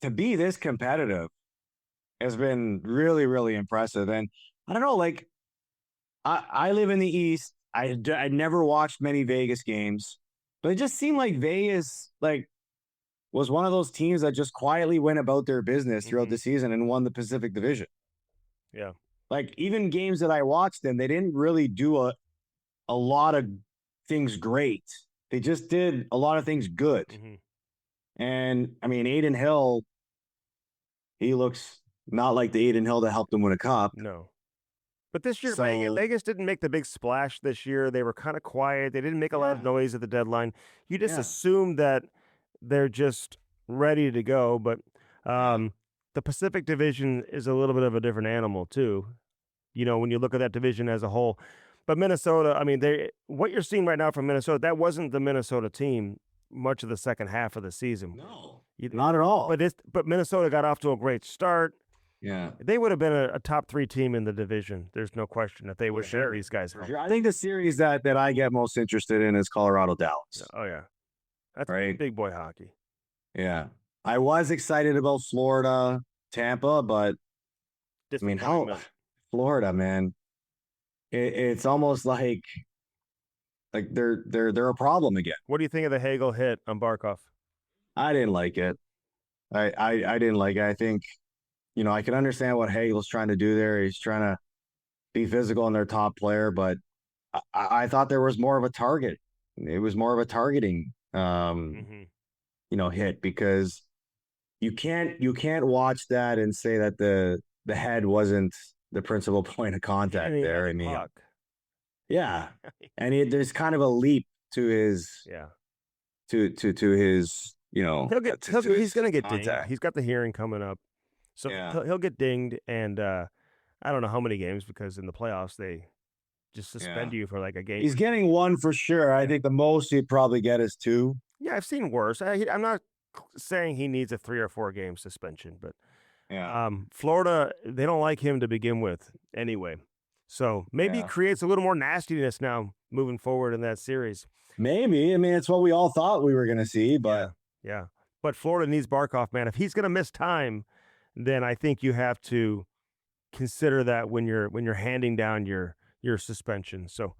to be this competitive has been really, really impressive. And I don't know, like, I live in the East. I never watched many Vegas games, but it just seemed like Vegas, was one of those teams that just quietly went about their business throughout mm-hmm. the season and won the Pacific Division. Yeah. Like, even games that I watched them, they didn't really do a lot of things great. They just did a lot of things good. Mm-hmm. And I mean, Adin Hill, he looks not like the Adin Hill that helped them win a cup. No. But this year, Vegas didn't make the big splash this year. They were kind of quiet. They didn't make a lot of noise at the deadline. You just assume that they're just ready to go. But the Pacific Division is a little bit of a different animal, too, when you look at that division as a whole. But Minnesota, I mean, what you're seeing right now from Minnesota, that wasn't the Minnesota team much of the second half of the season. No, not at all. But Minnesota got off to a great start. Yeah. They would have been a top 3 team in the division. There's no question if they would share these guys. Sure. I think the series that I get most interested in is Colorado-Dallas. Oh, yeah. That's right. Big boy hockey. Yeah. I was excited about Florida, Tampa, but I mean, Florida, man, it's almost like they're a problem again. What do you think of the Hagel hit on Barkov? I didn't like it. I didn't like it. I think, I can understand what Hagel's trying to do there. He's trying to be physical on their top player, but I thought there was more of a target. It was more of a targeting, hit, because you can't watch that and say that the head wasn't the principal point of contact there. I mean, yeah, and there's kind of a leap to his to his he's gonna get dinged. He's got the hearing coming up, so he'll get dinged, and I don't know how many games, because in the playoffs they just suspend you for like a game. He's getting 1 for sure. I think the most he'd probably get is 2. Yeah, I've seen worse. I'm not saying he needs a 3 or 4 game suspension, but Florida, they don't like him to begin with anyway. So maybe he creates a little more nastiness now moving forward in that series. Maybe. I mean, it's what we all thought we were going to see, but yeah. But Florida needs Barkov, man. If he's going to miss time, then I think you have to consider that when you're handing down your suspension. So,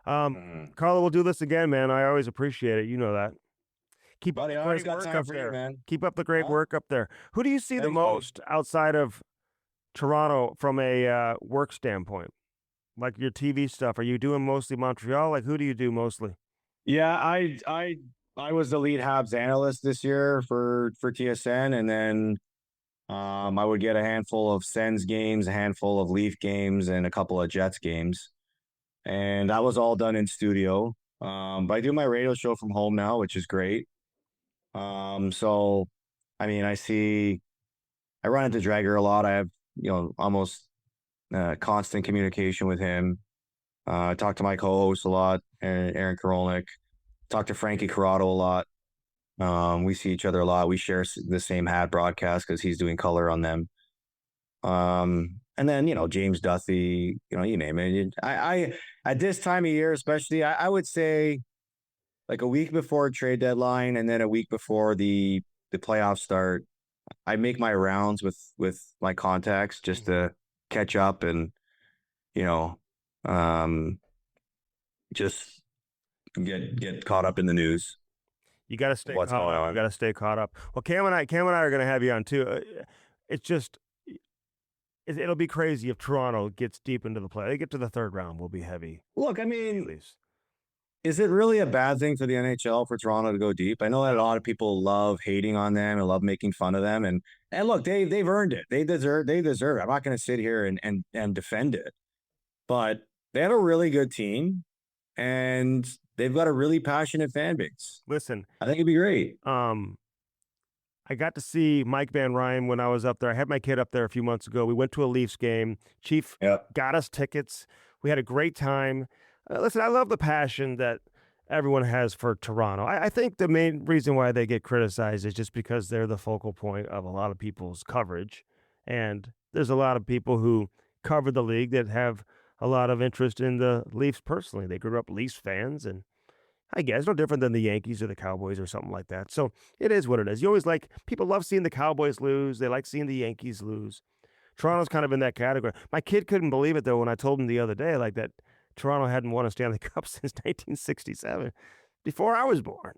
Carlo, we'll do this again, man. I always appreciate it. You know that. Keep up the great work up there, man. Keep up the great work up there. Who do you see the most outside of Toronto from a work standpoint? Like your TV stuff, are you doing mostly Montreal? Like, who do you do mostly? Yeah, I was the lead Habs analyst this year for TSN, and then I would get a handful of Sens games, a handful of Leaf games, and a couple of Jets games, and that was all done in studio. But I do my radio show from home now, which is great. So, I mean, I run into Drager a lot. I have, almost constant communication with him. I talk to my co-host a lot, Aaron Karolnik. Talk to Frankie Corrado a lot. We see each other a lot. We share the same hat broadcast because he's doing color on them. And then, James Duthie, you name it. I at this time of year, especially, I would say like a week before trade deadline and then a week before the playoffs start, I make my rounds with my contacts just to catch up and, you know, um, just get caught up in the news. You got to stay What's caught going up. on? You got to stay caught up. Well, Cam and I are going to have you on too. It's just it'll be crazy if Toronto gets deep into the play. They get to the third round, we'll be heavy. Look, I At mean, least. is it really a bad thing for the NHL for Toronto to go deep? I know that a lot of people love hating on them and love making fun of them. And look, they've earned it. They deserve it. I'm not going to sit here and defend it. But they have a really good team and they've got a really passionate fan base. Listen, I think it'd be great. I got to see Mike Van Ryn when I was up there. I had my kid up there a few months ago. We went to a Leafs game. Chief got us tickets. We had a great time. Listen, I love the passion that everyone has for Toronto. I think the main reason why they get criticized is just because they're the focal point of a lot of people's coverage. And there's a lot of people who cover the league that have a lot of interest in the Leafs personally. They grew up Leafs fans, and I guess no different than the Yankees or the Cowboys or something like that. So it is what it is. You always people love seeing the Cowboys lose. They like seeing the Yankees lose. Toronto's kind of in that category. My kid couldn't believe it, though, when I told him the other day, like that Toronto hadn't won a Stanley Cup since 1967, before I was born.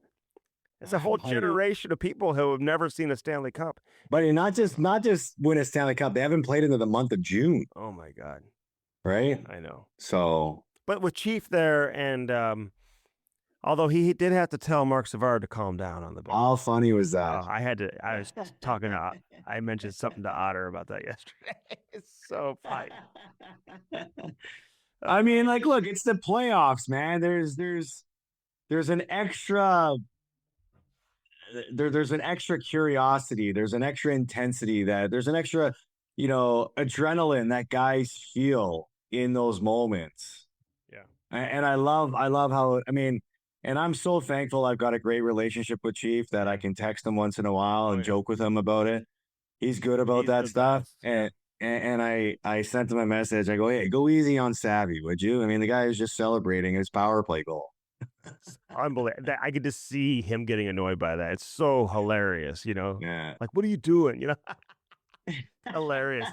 It's a whole generation of people who have never seen a Stanley Cup. But not just win a Stanley Cup. They haven't played into the month of June. Oh, my God. Right? I know. So. But with Chief there and although he did have to tell Mark Savard to calm down on the bench. How funny was that? I was talking to, I mentioned something to Otter about that yesterday. It's so funny. I mean, like, look, it's the playoffs, man. There's an extra there's an extra curiosity, there's an extra intensity, that there's an extra, adrenaline that guys feel in those moments. Yeah. And I love how, I mean, and I'm so thankful I've got a great relationship with Chief that I can text him once in a while and joke with him about it. He's good about that stuff. Best. And I sent him a message. I go, hey, go easy on Savvy, would you? I mean, the guy is just celebrating his power play goal. Unbelievable. I could just see him getting annoyed by that. It's so hilarious, Yeah. Like, what are you doing? Hilarious.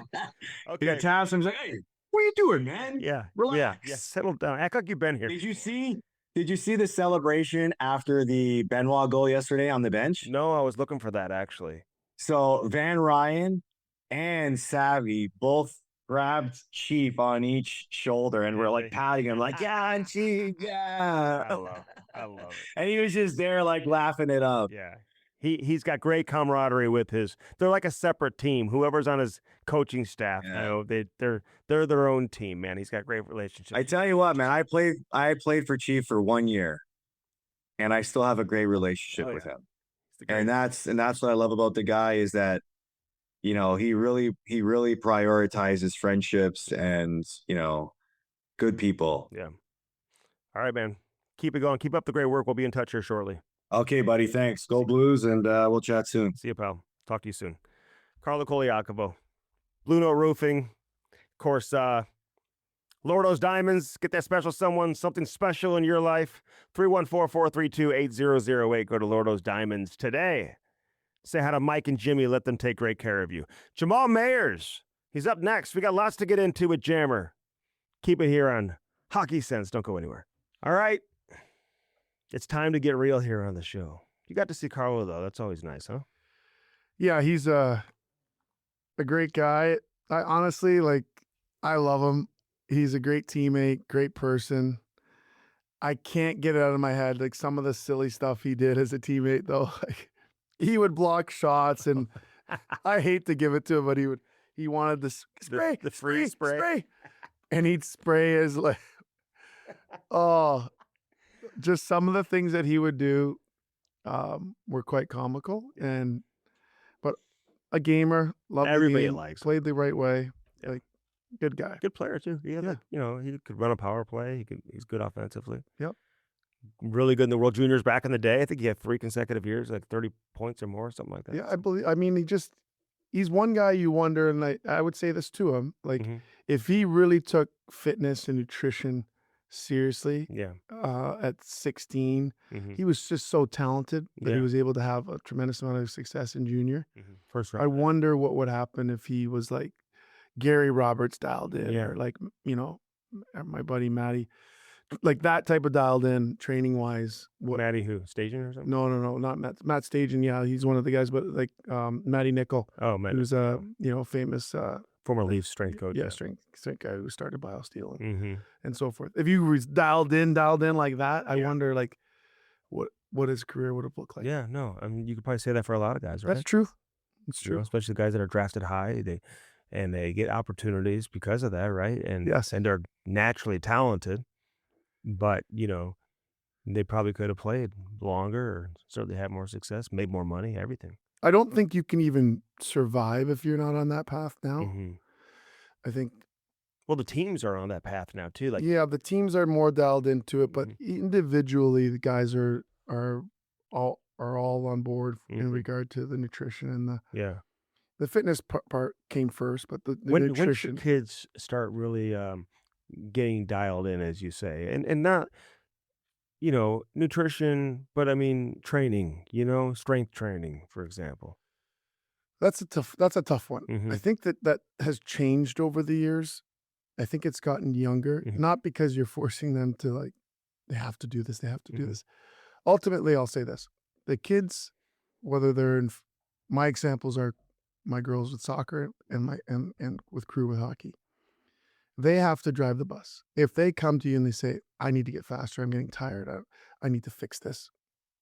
Okay. He taps him. He's like, hey, what are you doing, man? Yeah. Relax. Yeah. Settle down. Act like you've been here. Did you see the celebration after the Benoit goal yesterday on the bench? No, I was looking for that, actually. So Van Ryn and Savvy both grabbed Chief on each shoulder and we're like patting him like, yeah, Chief, yeah. I love it. And he was just there like laughing it up. Yeah. He's got great camaraderie with they're like a separate team. Whoever's on his coaching staff, they're their own team, man. He's got great relationships. I tell you what, man, I played for Chief for 1 year and I still have a great relationship with him. And that's what I love about the guy is that, he really prioritizes friendships and, good people. Yeah. All right, man. Keep it going. Keep up the great work. We'll be in touch here shortly. Okay, buddy. Thanks. Go Blues, and we'll chat soon. See you, pal. Talk to you soon. Carlo Colaiacovo, Blue Note Roofing. Of course, Lordo's Diamonds. Get that special someone, something special in your life. 314-432-8008. Go to Lordo's Diamonds today. Say hi to Mike and Jimmy. Let them take great care of you. Jamal Mayers. He's up next. We got lots to get into with Jammer. Keep it here on Hockey Sense. Don't go anywhere. All right. It's time to get real here on the show. You got to see Carlo, though. That's always nice, huh? Yeah, he's a great guy. I honestly, I love him. He's a great teammate, great person. I can't get it out of my head, some of the silly stuff he did as a teammate, though. He would block shots, and I hate to give it to him, but he wanted the spray, the free spray, and he'd spray his just some of the things that he would do were quite comical, but a gamer, loved everybody the game, likes played the right way, good guy, good player too. Yeah. He could run a power play. He's good offensively. Yep. Really good in the World Juniors back in the day. I think he had 3 consecutive years, 30 points or more, something like that. Yeah, I believe. I mean, he's one guy you wonder, and I would say this to him, like Mhm. if he really took fitness and nutrition seriously Yeah. at 16, Mhm. he was just so talented that he Yeah. was able to have a tremendous amount of success in junior. First I round. wonder what would happen if he was like Gary Roberts dialed in, Yeah. or like, my buddy Matty, like that type of dialed in training wise. What? Matty who? Staging or something? No, not Matt Stajan. Yeah, he's one of the guys, but like Matty Nickel, Oh, Matty. who's a famous Former Leafs strength coach. yeah, strength guy who started BioSteel Mm-hmm. and so forth. If you was dialed in like that, I Yeah. wonder like what his career would have looked like. Yeah, no. I mean, you could probably say that for a lot of guys, right? That's true. It's You know, true. especially the guys that are drafted high. They get opportunities because of that, right? And Yes. and they're naturally talented, but they probably could have played longer or certainly had more success, made more money, everything. I don't think you can even survive if you're not on that path now. Mm-hmm. I think, Well, the teams are on that path now too. Like, yeah, the teams are more dialed into it, but Mhm. individually, the guys are all on board in Mhm. regard to the nutrition, and yeah. the fitness part came first, but the When should nutrition. kids start really getting dialed in, as you say, and not nutrition, but I mean training, strength training, for example. That's a tough one. Mhm. I think that has changed over the years. I think it's gotten younger, Mhm. not because you're forcing them to like they have to do this, they have to do Mhm. this. Ultimately, I'll say this: the kids, whether they're in, my examples are my girls with soccer and my and with crew with hockey. They have to drive the bus. If they come to you and they say, "I need to get faster. I'm getting tired. I need to fix this."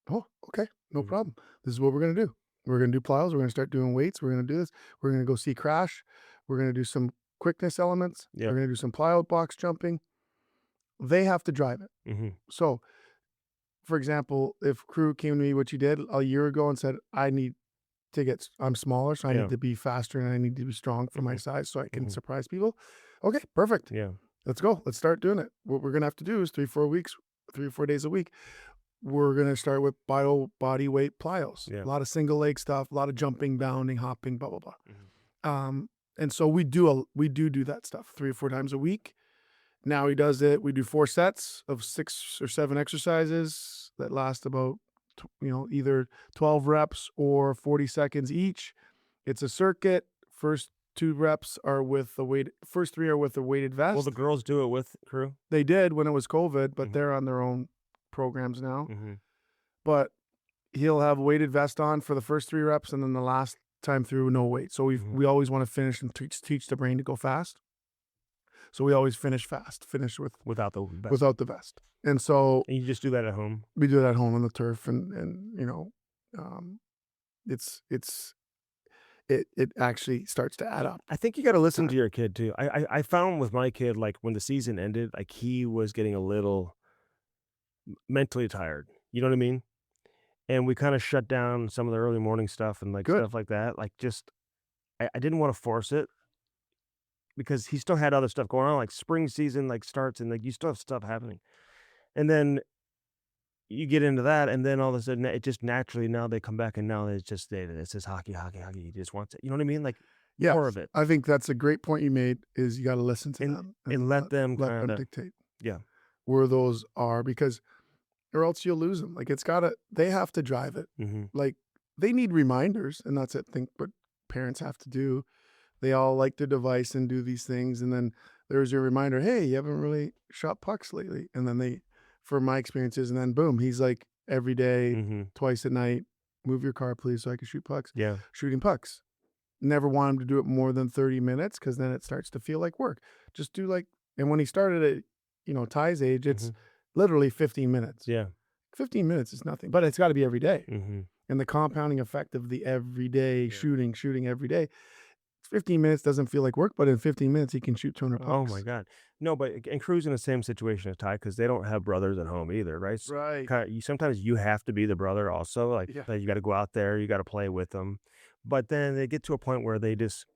Oh, okay, no Mhm. problem. This is what we're gonna do. We're gonna do plyos. We're gonna start doing weights. We're gonna do this. We're gonna go see crash. We're gonna do some quickness elements. Yeah. We're gonna do some plyo box jumping. They have to drive it. Mm-hmm. So, for example, if crew came to me, what you did a year ago, and said, "I need to get, I'm smaller, so I Yeah. need to be faster and I need to be strong for my Mhm. size, so I can Mhm. surprise people." Okay, perfect. Yeah. Let's go. Let's start doing it. What we're gonna have to do is 3 or 4 weeks, 3 or 4 days a week. We're gonna start with body weight plyos. Yeah. A lot of single leg stuff, a lot of jumping, bounding, hopping, blah blah blah. Mhm. And so we do that stuff 3 or 4 times a week. Now he does it. We do 4 sets of 6 or 7 exercises that last about either 12 reps or 40 seconds each. It's a circuit. First 2 reps are with the weight. First 3 are with the weighted vest. Well, the girls do it with crew. They did when it was COVID, but Mhm. they're on their own programs now. Mm-hmm. But he'll have weighted vest on for the first 3 reps, and then the last time through, no weight. So Mhm. we always want to finish and teach the brain to go fast. So we always finish Without the vest. without the vest. And so And you just do that at home. we do it at home on the turf, and it actually starts to add up. I think you got to listen to your kid too. I found with my kid, like when the season ended, like he was getting a little mentally tired. You know what I mean? And we kind of shut down some of the early morning stuff and like Good. stuff like that. Like just, I didn't want to force it because he still had other stuff going on. Like spring season like starts and like you still have stuff happening, and then you get into that, and then all of a sudden it just naturally now they come back and now it's just it's just hockey. He just wants it. You know what I mean? Like Yeah, more of it. I think that's a great point you made. Is you got to listen to them and let them kind of dictate. Yeah. Where those are, because or else you'll lose them. Like they have to drive it. Mm-hmm. Like they need reminders, and that's it. Think what parents have to do. They all like their device and do these things, and then there's your reminder. Hey, you haven't really shot pucks lately, and then for my experiences, and then boom, he's like every day, Mm-hmm. twice a night. Move your car, please, so I can shoot pucks. Yeah. Shooting pucks. Never want him to do it more than 30 minutes because then it starts to feel like work. Just do and when he started at, Ty's age, it's literally 15 minutes. Yeah. 15 minutes is nothing, but it's got to be every day. Mm-hmm. And the compounding effect of the everyday shooting every day, 15 minutes doesn't feel like work, but in 15 minutes, he can shoot 200 pucks. Oh my God. No, but and Crew's in the same situation as Ty because they don't have brothers at home either, right? Right. Sometimes you have to be the brother also. Like Yeah. you got to go out there, you got to play with them. But then they get to a point where they just,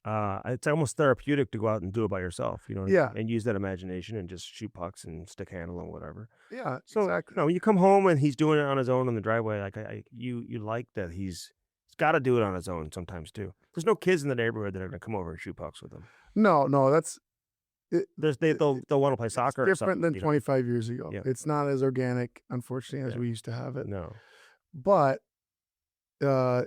it's almost therapeutic to go out and do it by yourself, Yeah. and use that imagination and just shoot pucks and stick handle and whatever. Yeah, So, exactly. you come home and he's doing it on his own in the driveway. Like you like that he's got to do it on his own sometimes too. There's no kids in the neighborhood that are going to come over and shoot pucks with him. No, that's They'll want to play soccer. It's different than you know? 25 years ago. Yeah. It's not as organic, unfortunately, as we used to have it. No. But I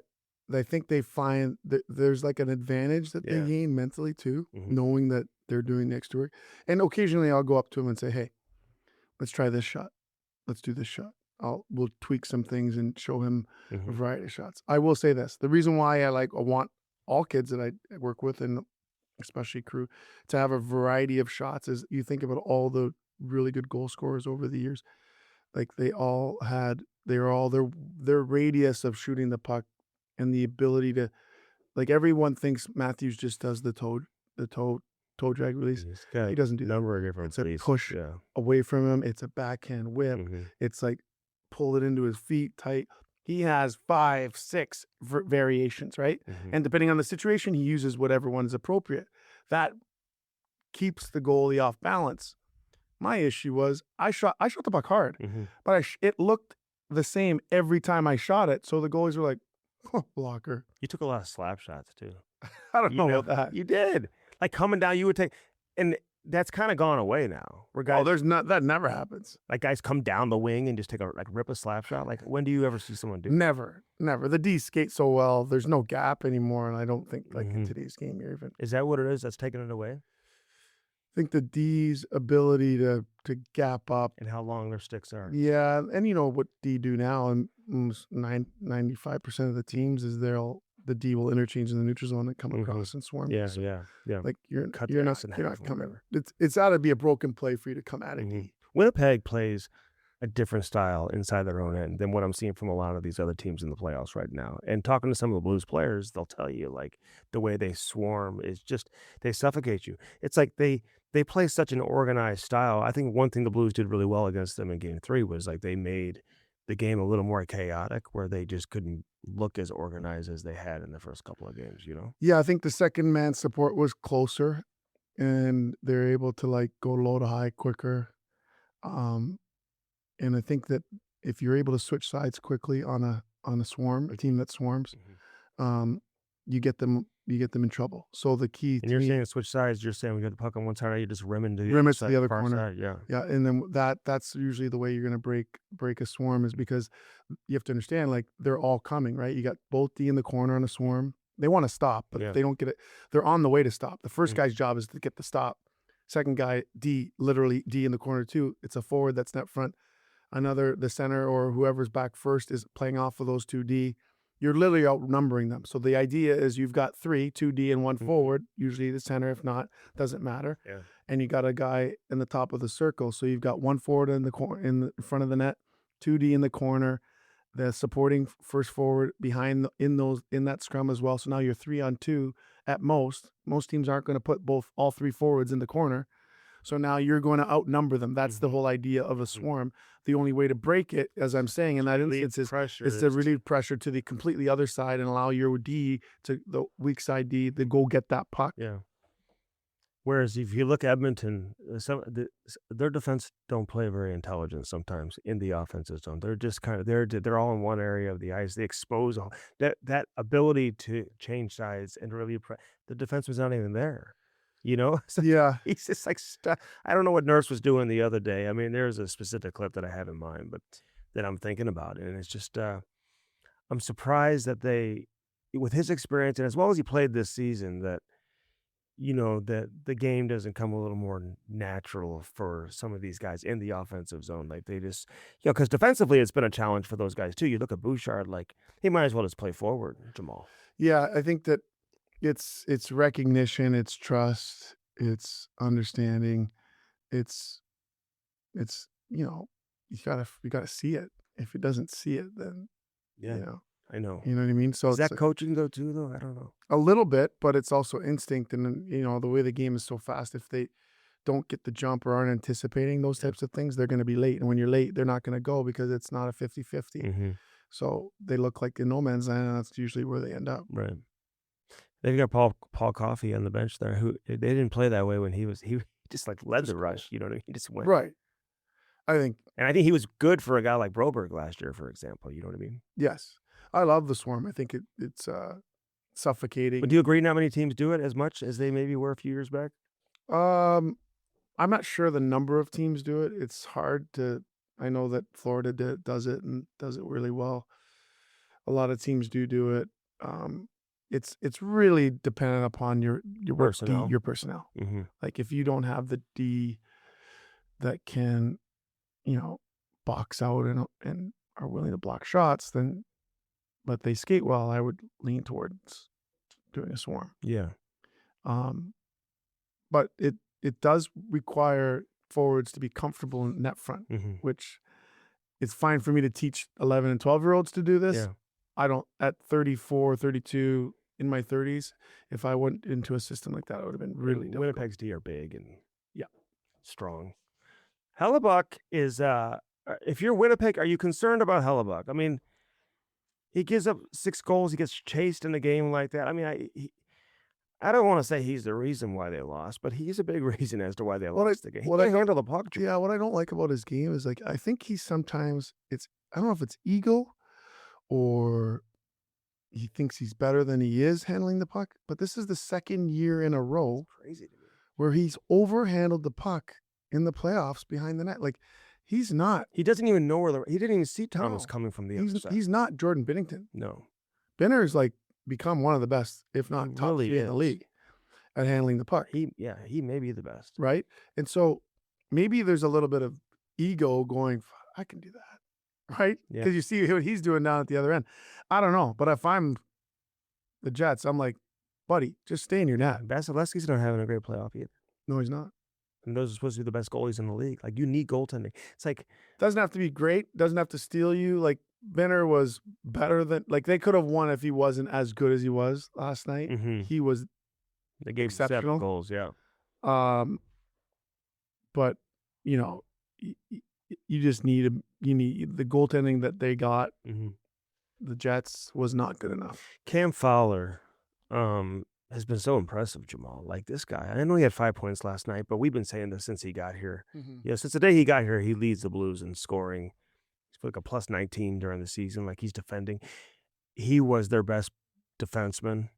think they find that there's like an advantage that they gain mentally too, knowing that they're doing the extra work. And occasionally I'll go up to him and say, hey, let's try this shot. Let's do this shot. We'll tweak some things and show him a variety of shots. I will say this. The reason why I want all kids that I work with, and especially crew, to have a variety of shots is you think about all the really good goal scorers over the years. Like they were all their radius of shooting the puck and the ability to, like everyone thinks Matthews just does the toe drag release. He doesn't do that. Number of different It's a push away from him. It's a backhand whip. It's like pull it into his feet tight. He has 5, 6 variations, right? And depending on the situation, he uses whatever one is appropriate. That keeps the goalie off balance. My issue was I shot the puck hard, but it looked the same every time I shot it. So the goalies were like, oh, blocker. You took a lot of slap shots too. I don't know about that. You did. Like coming down, you would take, and that's kind of gone away now. Where guys, that never happens. Like guys come down the wing and just rip a slap shot. Like when do you ever see someone do? Never. The D's skate so well. There's no gap anymore, and I don't think in today's game you're even. Is that what it is that's taking it away? I think the D's ability to gap up and how long their sticks are. Yeah, and you know what D do now, and 95% of the teams is the D will interchange in the neutral zone and come across and swarm. Yeah. Like you're not coming. It's got to be a broken play for you to come at it. Winnipeg plays a different style inside their own end than what I'm seeing from a lot of these other teams in the playoffs right now. And talking to some of the Blues players, they'll tell you like the way they swarm is just they suffocate you. It's like they play such an organized style. I think one thing the Blues did really well against them in Game 3 was like they made the game a little more chaotic, where they just couldn't look as organized as they had in the first couple of games, you know? Yeah, I think the second man support was closer, and they're able to like go low to high quicker. And I think that if you're able to switch sides quickly on a swarm, a team that swarms, you get them in trouble. So the key. And you're saying switch sides. You're saying we got the puck on one side, you just rim it to the other corner. Side. Yeah, and then that's usually the way you're going to break a swarm, is because you have to understand, like they're all coming, right? You got both D in the corner on a swarm. They want to stop, but if they don't get it, they're on the way to stop. The first guy's job is to get the stop. Second guy, D, literally D in the corner too. It's a forward that's net front. The center or whoever's back first is playing off of those 2D. You're literally outnumbering them. So the idea is you've got 3, 2D and 1 forward, usually the center. If not, doesn't matter. Yeah. And you got a guy in the top of the circle. So you've got 1 forward in the corner, in front of the net, 2D in the corner, the supporting first forward behind in that scrum as well. So now you're 3-on-2 at most. Most teams aren't going to put all 3 forwards in the corner. So now you're going to outnumber them. That's the whole idea of a swarm. The only way to break it, as I'm saying in that instance, is to relieve pressure to the completely other side and allow your D, to the weak side D, to go get that puck. Yeah. Whereas if you look at Edmonton, their defense don't play very intelligent sometimes in the offensive zone. They're just they're all in one area of the ice. They expose that ability to change sides and really the defense was not even there. You know? So yeah. He's just like I don't know what Nurse was doing the other day. I mean, there's a specific clip that I have in mind, but that I'm thinking about. And it's just, I'm surprised that with his experience and as well as he played this season, that, you know, that the game doesn't come a little more natural for some of these guys in the offensive zone. Like they just, you know, because defensively it's been a challenge for those guys too. You look at Bouchard, like he might as well just play forward, Jamal. Yeah, I think that it's recognition, it's trust, it's understanding, it's you know, you gotta see it. If it doesn't see it, then you know. I know. You know what I mean? So is that coaching though too though? I don't know. A little bit, but it's also instinct, and you know, the way the game is so fast, if they don't get the jump or aren't anticipating those types of things, they're going to be late. And when you're late, they're not going to go because it's not a 50-50. So they look like in no man's land, and that's usually where they end up. Right. They've got Paul Coffey on the bench there, who they didn't play that way when he just like led the rush. You know what I mean? He just went. Right. I think he was good for a guy like Broberg last year, for example. You know what I mean? Yes. I love the Swarm. I think it's suffocating. But do you agree not many teams do it as much as they maybe were a few years back? I'm not sure the number of teams do it. It's hard to. I know that Florida does it and does it really well. A lot of teams do it. It's really dependent upon your Personnel. your personnel. Mm-hmm. Like if you don't have the D that can, box out and are willing to block shots, then but they skate well, I would lean towards doing a Swarm. Yeah. But it does require forwards to be comfortable in net front, which it's fine for me to teach 11 and 12-year-olds to do this. Yeah. I don't, at 34, 32, in my 30s, if I went into a system like that, it would have been really difficult. Winnipeg's D are big and yeah, strong. Hellebuck is, if you're Winnipeg, are you concerned about Hellebuck? I mean, he gives up 6 goals. He gets chased in a game like that. I mean, I don't want to say he's the reason why they lost, but he's a big reason as to why they lost the game. He can't handle the puck. Yeah, what I don't like about his game is, like, I think he sometimes, I don't know if it's ego or he thinks he's better than he is handling the puck, but this is the second year in a row Crazy to me. where he's overhandled the puck in the playoffs behind the net. Like, he's not. He doesn't even know he didn't even see Thomas coming from the other side. He's not Jordan Binnington. No. Benner's like become one of the best, if not top really 3 in the league at handling the puck. He may be the best. Right? And so maybe there's a little bit of ego going, I can do that. Right? Yeah. Because you see what he's doing down at the other end. I don't know. But if I'm the Jets, I'm like, buddy, just stay in your net. Vasilevsky's not having a great playoff either. No, he's not. And those are supposed to be the best goalies in the league. Like, you need goaltending. It's like, doesn't have to be great. Doesn't have to steal you. Like, Benner was better than, like, they could have won if he wasn't as good as he was last night. He was they gave exceptional 7 goals, yeah. But you just need the goaltending that they got. The Jets was not good enough. Cam Fowler has been so impressive, Jamal. Like, this guy, I know he had 5 points last night, but we've been saying this since he got here. Yeah, since the day he got here, he leads the Blues in scoring. He's like a plus 19 during the season. Like, he's defending. He was their best defenseman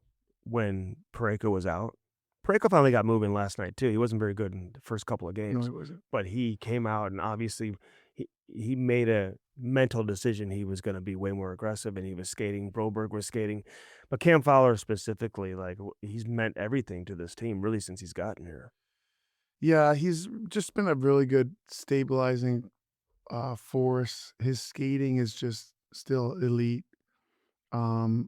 when Parayko was out. Parayko finally got moving last night, too. He wasn't very good in the first couple of games. No, he wasn't. But he came out, and obviously he made a mental decision he was going to be way more aggressive, and he was skating. Broberg was skating. But Cam Fowler specifically, like, he's meant everything to this team, really, since he's gotten here. Yeah, he's just been a really good stabilizing force. His skating is just still elite. It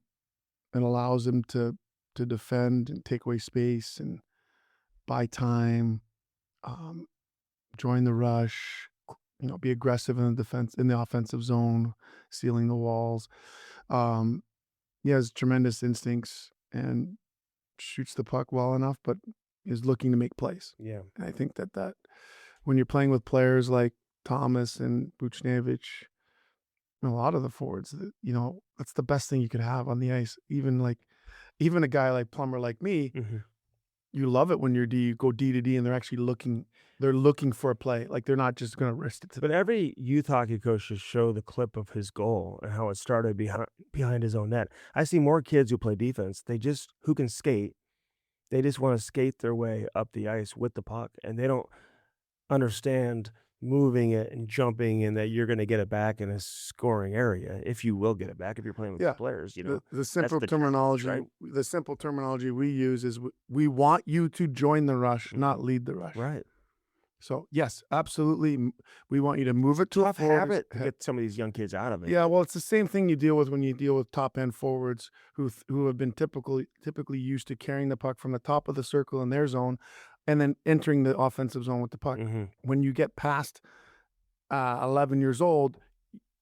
allows him to defend and take away space and buy time, join the rush, be aggressive in the offensive zone, sealing the walls. He has tremendous instincts and shoots the puck well enough, but is looking to make plays. Yeah. And I think that when you're playing with players like Thomas and Buchnevich, and a lot of the forwards, that's the best thing you could have on the ice. Even a guy like Plummer, like me, you love it when you go D to D and they're actually looking for a play. Like, they're not just going to wrist it to them. But every youth hockey coach should show the clip of his goal and how it started behind his own net. I see more kids who play defense. Who can skate. They just want to skate their way up the ice with the puck, and they don't understand moving it and jumping and that you're going to get it back in a scoring area, if you will get it back if you're playing with players. The simple terminology, right? The simple terminology we use is we want you to join the rush, not lead the rush. Right. So, yes, absolutely. We want you to move it to tough habit to get some of these young kids out of it. Yeah, well, it's the same thing you deal with when you deal with top-end forwards who have been typically used to carrying the puck from the top of the circle in their zone and then entering the offensive zone with the puck. When you get past 11 years old,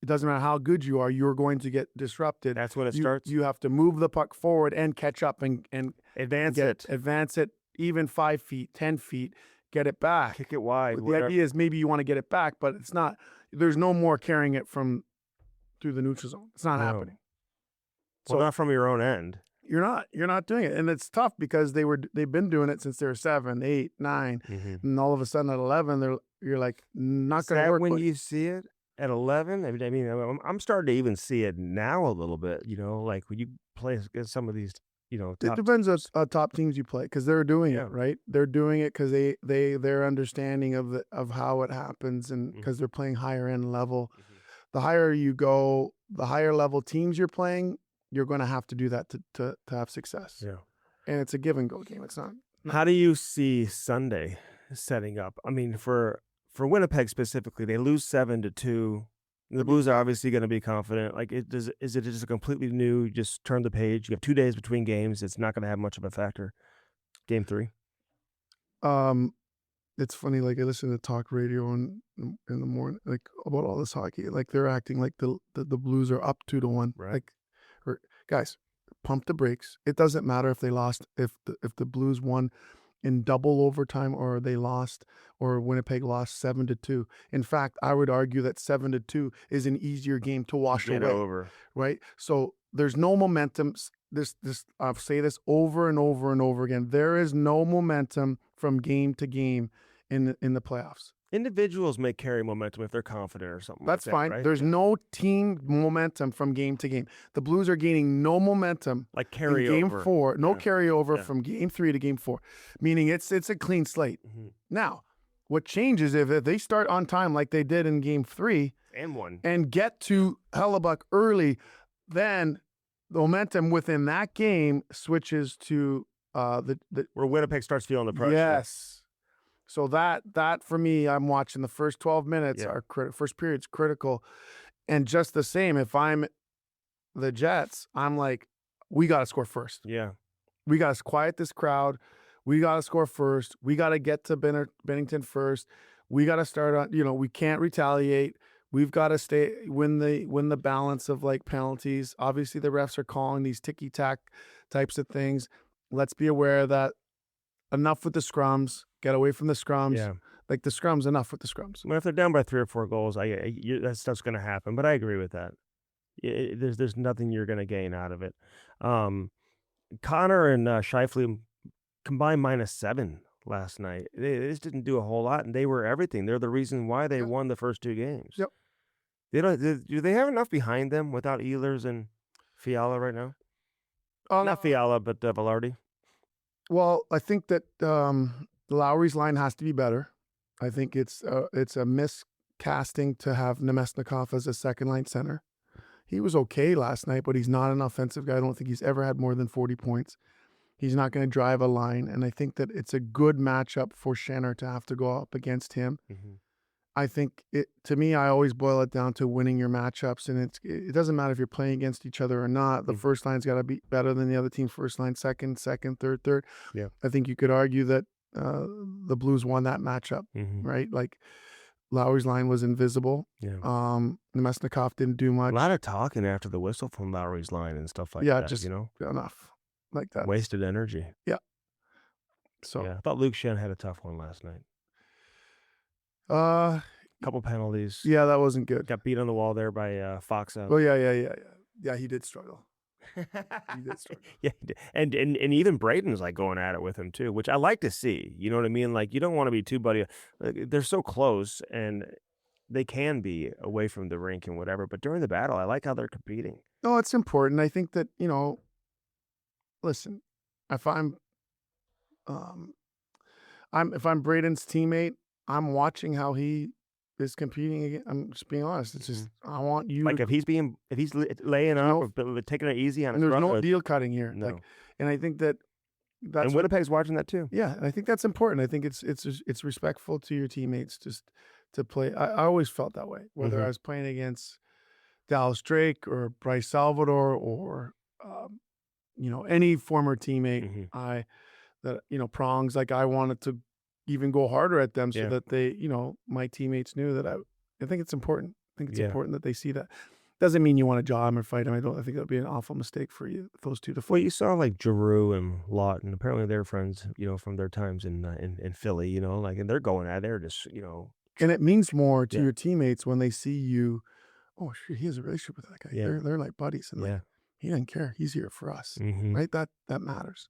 it doesn't matter how good you are, you're going to get disrupted. That's when it starts. You have to move the puck forward and catch up and advance it even 5 feet, 10 feet. Get it back. Kick it wide. The idea is maybe you want to get it back, but it's not. There's no more carrying it through the neutral zone. It's not happening. So not from your own end. You're not doing it, and it's tough because they've been doing it since they were 7, 8, 9, and all of a sudden at 11, you're like not going to work. When you see it at 11. I mean, I'm starting to even see it now a little bit. Like when you play against some of these, It top depends on teams. top teams you play because they're doing Yeah. it, right? They're doing it because they're understanding of how it happens, and because they're playing higher end level. The higher you go, the higher level teams you're playing, you're going to have to do that to have success. Yeah. And it's a give and go game. It's not. How do you see Sunday setting up? I mean, for Winnipeg specifically, they lose 7-2. The Blues are obviously going to be confident. Like, is it just a completely new? Just turn the page. You have 2 days between games. It's not going to have much of a factor. Game 3. It's funny. Like I listen to talk radio in the morning, like about all this hockey. Like they're acting like the Blues are up 2-1. Right. Like, guys, pump the brakes. It doesn't matter if they lost, if the Blues won in double overtime or they lost, or Winnipeg lost 7-2. In fact, I would argue that 7-2 is an easier game to wash Get away. over. Right? So there's no momentum. This I'll say this over and over and over again. There is no momentum from game to game in the playoffs. Individuals may carry momentum if they're confident or something. That's like fine. that, right? There's no team momentum from game to game. The Blues are gaining no momentum Like in carryover. game 4. No Yeah. carryover Yeah. from game 3 to game 4, meaning it's a clean slate. Now, what changes if they start on time like they did in game 3 And 1. and get to Hellebuck early, then the momentum within that game switches to the Where Winnipeg starts feeling the pressure. yes. So that for me, I'm watching the first 12 minutes are first period's critical, and just the same. If I'm the Jets, I'm like, we got to score first. Yeah. We got to quiet this crowd. We got to score first. We got to get to Bennington first. We got to start on. We can't retaliate. We've got to win the balance of like penalties. Obviously, the refs are calling these ticky tack types of things. Let's be aware of that. Enough with the scrums. Get away from the scrums. Yeah. Like the scrums, enough with the scrums. Well, if they're down by 3 or 4 goals, that stuff's going to happen. But I agree with that. There's nothing you're going to gain out of it. Connor and Scheifele combined -7 last night. They just didn't do a whole lot, and they were everything. They're the reason why they won the first 2 games. Yep. Do they have enough behind them without Ehlers and Fiala right now? Not Fiala, but Velarde. Well, I think that Lowry's line has to be better. I think it's a miscasting to have Nemesnikov as a second line center. He was okay last night, but he's not an offensive guy. I don't think he's ever had more than 40 points. He's not going to drive a line, and I think that it's a good matchup for Schenner to have to go up against him. I think to me, I always boil it down to winning your matchups, and it doesn't matter if you're playing against each other or not. The first line's got to be better than the other team's first line, second, third. Yeah. I think you could argue that the Blues won that matchup, right? Like Lowry's line was invisible. Yeah. Nemesnikov didn't do much. A lot of talking after the whistle from Lowry's line and stuff like that. Yeah, just enough like that. Wasted energy. Yeah. So I thought Luke Shen had a tough one last night. Couple penalties. Yeah, that wasn't good. Got beat on the wall there by Fox. Oh yeah. He did struggle. He did struggle. Yeah, and even Braden's like going at it with him too, which I like to see. You know what I mean? Like you don't want to be too buddy. They're so close, and they can be away from the rink and whatever. But during the battle, I like how they're competing. No, it's important. I think that listen, if I'm Braden's teammate, I'm watching how he is competing again. I'm just being honest. It's just I want you like if he's laying up or taking it easy on. And there's no deal cutting here. No. Like, and I think that's and Winnipeg's watching that too. Yeah, and I think that's important. I think it's respectful to your teammates just to play. I always felt that way, whether I was playing against Dallas Drake or Bryce Salvador or any former teammate. Prongs, like I wanted to even go harder at them so that they, my teammates knew that I think it's important. I think it's important that they see that. Doesn't mean you want to jaw him or fight him. I think that would be an awful mistake for those two to fight. Well, you saw like Giroux and Lawton. Apparently they're friends, from their times in Philly, and they're going at it. They're just, And it means more to your teammates when they see you. Oh, sure, he has a relationship with that guy. Yeah. They're like buddies, and like, he doesn't care. He's here for us, right? That matters.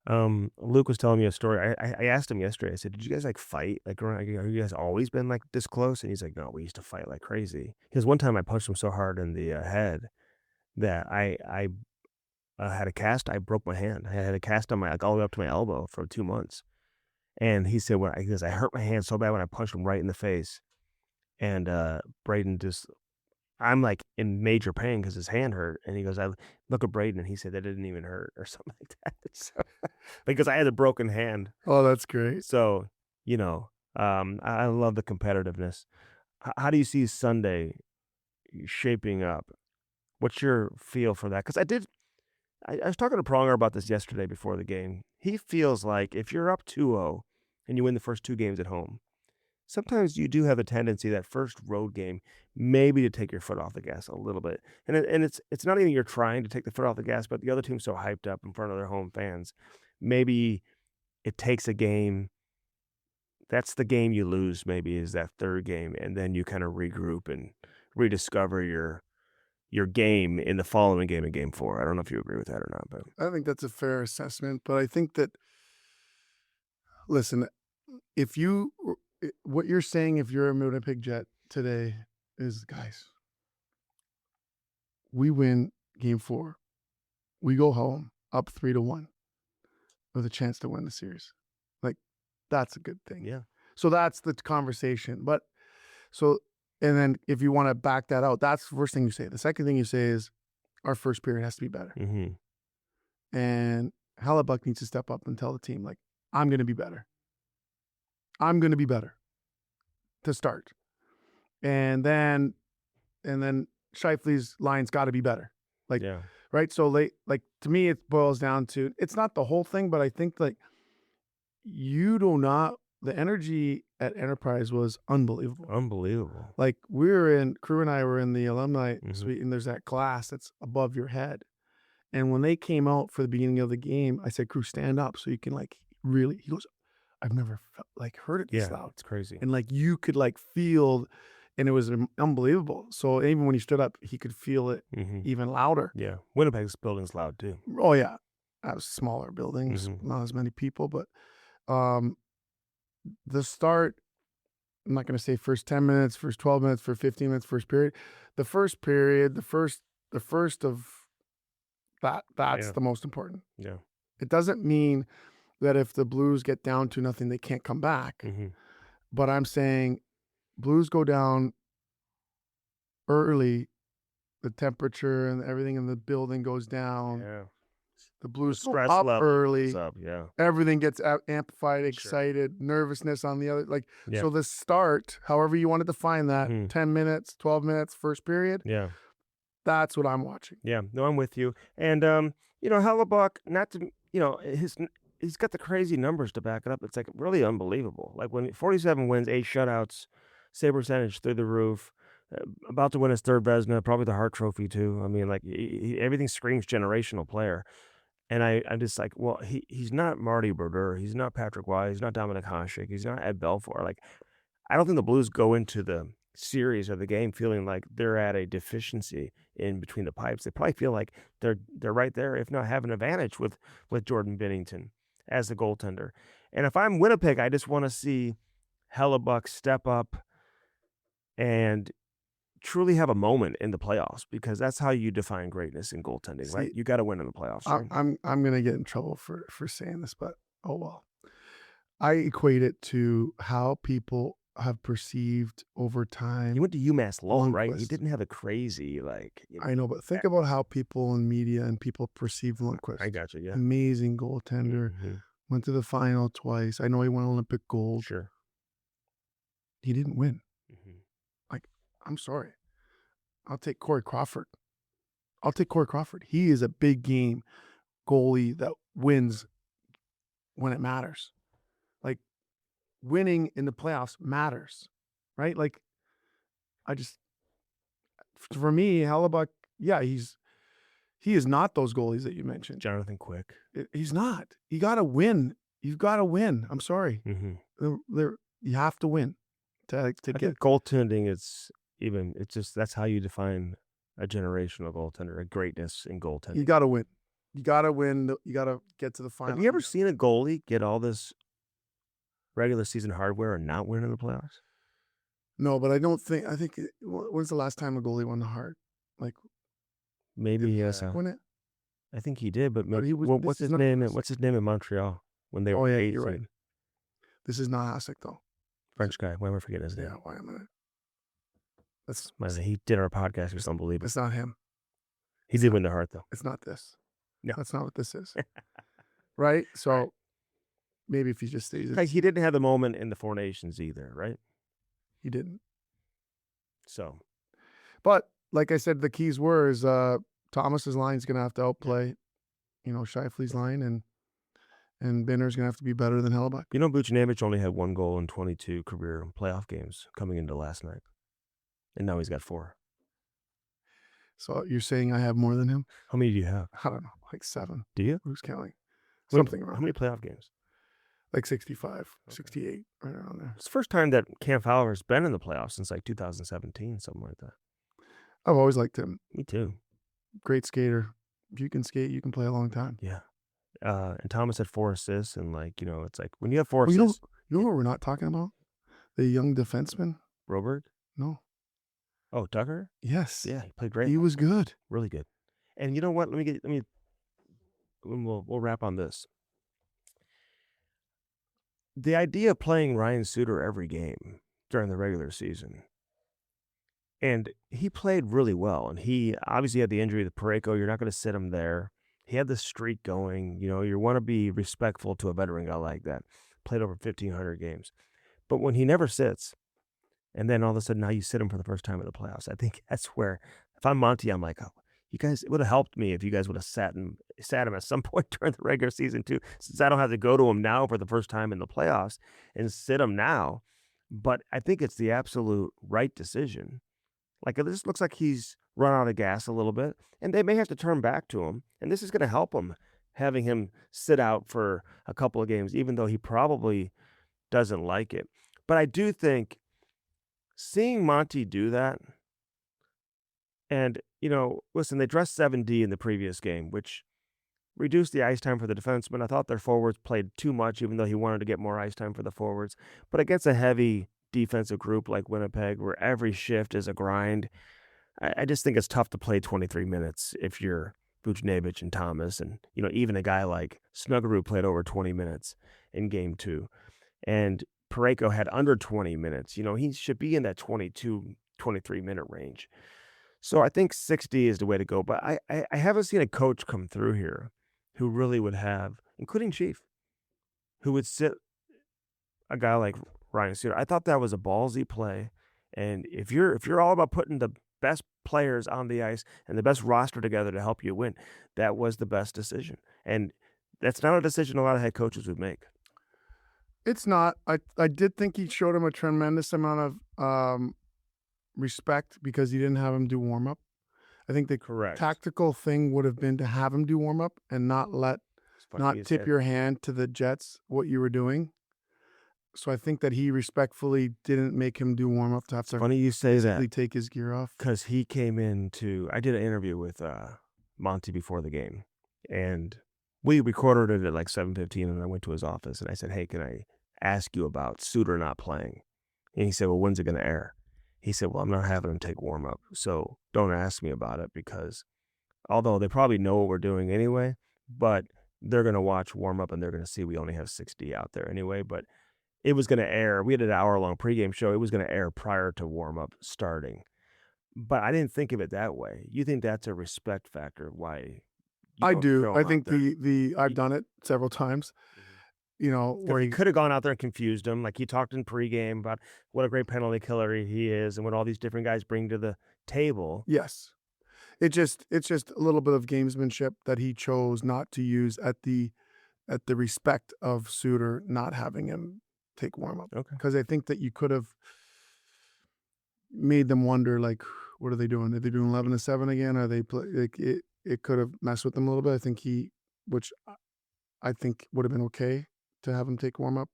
Luke was telling me a story. I asked him yesterday. I said, "Did you guys like fight? Like, are you guys always been like this close?" And he's like, "No, we used to fight like crazy." Because one time I punched him so hard in the head that I had a cast. I broke my hand. I had a cast on my all the way up to my elbow for 2 months. And he said, I hurt my hand so bad when I punched him right in the face." And Braden I'm like in major pain because his hand hurt. And he goes, I look at Braden and he said that didn't even hurt or something like that. So, because I had a broken hand. Oh, that's great. So, I love the competitiveness. How do you see Sunday shaping up? What's your feel for that? Because I was talking to Pronger about this yesterday before the game. He feels like if you're up 2-0 and you win the first 2 games at home, sometimes you do have a tendency that first road game maybe to take your foot off the gas a little bit. And it's not even you're trying to take the foot off the gas, but the other team's so hyped up in front of their home fans. Maybe it takes a game. That's the game you lose, maybe, is that third game, and then you kind of regroup and rediscover your game in the following game in game 4. I don't know if you agree with that or not, but I think that's a fair assessment. But I think that, listen, what you're saying, if you're a Winnipeg Jet today, is, guys, we win game 4. We go home up 3-1 with a chance to win the series. Like, that's a good thing. yeah. So that's the conversation. But and then if you want to back that out, that's the first thing you say. The second thing you say is our first period has to be better. Mm-hmm. And Hellebuyck needs to step up and tell the team, like, I'm going to be better. I'm going to be better to start. And then Scheifele's line's got to be better. Like, Yeah. right? So, to me, it boils down to, it's not the whole thing, but I think, like, the energy at Enterprise was unbelievable. Unbelievable. Like, Crew and I were in the alumni suite, and there's that glass that's above your head. And when they came out for the beginning of the game, I said, Crew, stand up so you can, like, really, he goes, I've never heard it this loud. It's crazy. And, like, you could, like, feel, and it was unbelievable. So even when he stood up, he could feel it even louder. Yeah. Winnipeg's building's loud too. Oh, yeah. That was smaller buildings, not as many people, but the start, I'm not going to say first 10 minutes, first 12 minutes, first 15 minutes, first period. The first period, the first of that's the most important. Yeah. It doesn't mean that if the Blues get down to nothing, they can't come back. But I'm saying Blues go down early, the temperature and everything in the building goes down. Yeah. The Blues go Stress up level early. up, yeah. Everything gets amplified, excited, nervousness on the other. Like, Yeah. so the start, however you want to define that, 10 minutes, 12 minutes, first period. Yeah. That's what I'm watching. Yeah. No, I'm with you. And, Hellebuyck, not to, he's got the crazy numbers to back it up. It's like really unbelievable. Like when 47 wins, 8 shutouts, save percentage through the roof, about to win his third Vezina, probably the Hart Trophy too. I mean, like everything screams generational player. And I'm just like, well, he's not Marty Brodeur. He's not Patrick Waugh. He's not Dominic Hasek. He's not Ed Belfour. Like, I don't think the Blues go into the series or the game feeling like they're at a deficiency in between the pipes. They probably feel like they're right there, if not have an advantage with Jordan Binnington as the goaltender. And if I'm Winnipeg, I just want to see Hellebuyck step up and truly have a moment in the playoffs, because that's how you define greatness in goaltending, right? You got to win in the playoffs. Right? I'm gonna get in trouble for saying this, but oh well. I equate it to how people have perceived over time. You went to UMass Lowell, right? Lundqvist. He didn't have a crazy I know, but think about how people in media and people perceive Lundqvist. I got you. Yeah, amazing goaltender. Went to the final twice. I know he won Olympic gold. Sure. He didn't win. I'm sorry. I'll take Corey Crawford. He is a big game goalie that wins when it matters. Like, winning in the playoffs matters, right? Like, for me, Hellebuyck, yeah, he is not those goalies that you mentioned. Jonathan Quick. He's not. You got to win. You've got to win. I'm sorry. You have to win to get goaltending. It's just that's how you define a generational goaltender, a greatness in goaltending. You got to win. You gotta win. You gotta get to the final. Have you ever seen a goalie get all this regular season hardware and not win in the playoffs? No, but I don't think. I think. When's the last time a goalie won the Hart? Like, Maybe did Vlasic win it? I think he did, but But he was. what's his name? What's his name in Montreal when they were? Oh yeah, 8 you're right. seed? This is not Hasek though. French guy. Why am I forgetting his name? Yeah, why am I? That's He did our podcast. It's unbelievable. It's not him. He did win the Hart though. It's not this. No. That's not what this is. Right? So maybe if he just stays. Like, he didn't have the moment in the Four Nations either, right? He didn't. So, but like I said, the keys were is Thomas's line's gonna have to outplay, Scheifele's line, and Binner's gonna have to be better than Hellebuck. Buchnevich only had 1 goal in 22 career playoff games coming into last night, and now he's got 4. So you're saying I have more than him? How many do you have? I don't know, like 7. Do you? Who's counting? Something How around. many playoff games? Like 65, 68, right around there. It's the first time that Cam Fowler's been in the playoffs since like 2017, something like that. I've always liked him. Me too. Great skater. If you can skate, you can play a long time. Yeah. And Thomas had 4 assists, and it's like when you have 4 Well, assists. you know what we're not talking about? The young defenseman? Broberg? No. Oh, Tucker? Yes. Yeah, he played great. He was good. Really good. And you know what? We'll wrap on this. The idea of playing Ryan Suter every game during the regular season, and he played really well, and he obviously had the injury to Parayko. You're not going to sit him there. He had the streak going. You want to be respectful to a veteran guy like that. Played over 1,500 games. But when he never sits, and then all of a sudden now you sit him for the first time in the playoffs, I think that's where, if I'm Monty, I'm like, oh, you guys, it would have helped me if you guys would have sat him at some point during the regular season too, since I don't have to go to him now for the first time in the playoffs and sit him now. But I think it's the absolute right decision. Like, this looks like he's run out of gas a little bit, and they may have to turn back to him, and this is going to help him, having him sit out for a couple of games, even though he probably doesn't like it. But I do think seeing Monty do that, and, listen, they dressed 7D in the previous game, which reduced the ice time for the defensemen. I thought their forwards played too much, even though he wanted to get more ice time for the forwards. But against a heavy defensive group like Winnipeg, where every shift is a grind, I just think it's tough to play 23 minutes if you're Buchnevich and Thomas. And, even a guy like Snuggerud played over 20 minutes in game 2. And Parayko had under 20 minutes. He should be in that 22, 23-minute range. So I think 60 is the way to go. But I haven't seen a coach come through here who really would have, including Chief, who would sit a guy like Ryan Suter. I thought that was a ballsy play. And if you're all about putting the best players on the ice and the best roster together to help you win, that was the best decision. And that's not a decision a lot of head coaches would make. It's not. I did think he showed him a tremendous amount of respect because he didn't have him do warm-up. I think the tactical thing would have been to have him do warm-up and not tip your hand to the Jets what you were doing. So I think that he respectfully didn't make him do warm-up to have to funny you say that, take his gear off. Because he came into, I did an interview with Monty before the game, and we recorded it at like 7:15, and I went to his office, and I said, hey, can I ask you about Suter not playing? And he said, well, when's it going to air? He said, well, I'm not having him take warm-up, so don't ask me about it, because although they probably know what we're doing anyway, but they're going to watch warm-up, and they're going to see we only have 60 out there anyway, but it was going to air. We had an hour-long pregame show. It was going to air prior to warm-up starting. But I didn't think of it that way. You think that's a respect factor? Why? I do. I think I've done it several times. Where he could have gone out there and confused him. Like, he talked in pregame about what a great penalty killer he is and what all these different guys bring to the table. Yes. It's just a little bit of gamesmanship that he chose not to use at the respect of Suter not having him take warm up. Okay. Because I think that you could have made them wonder, like, what are they doing? Are they doing 11-7 again? Are they it could have messed with them a little bit. I think which I think would have been okay to have him take warm up,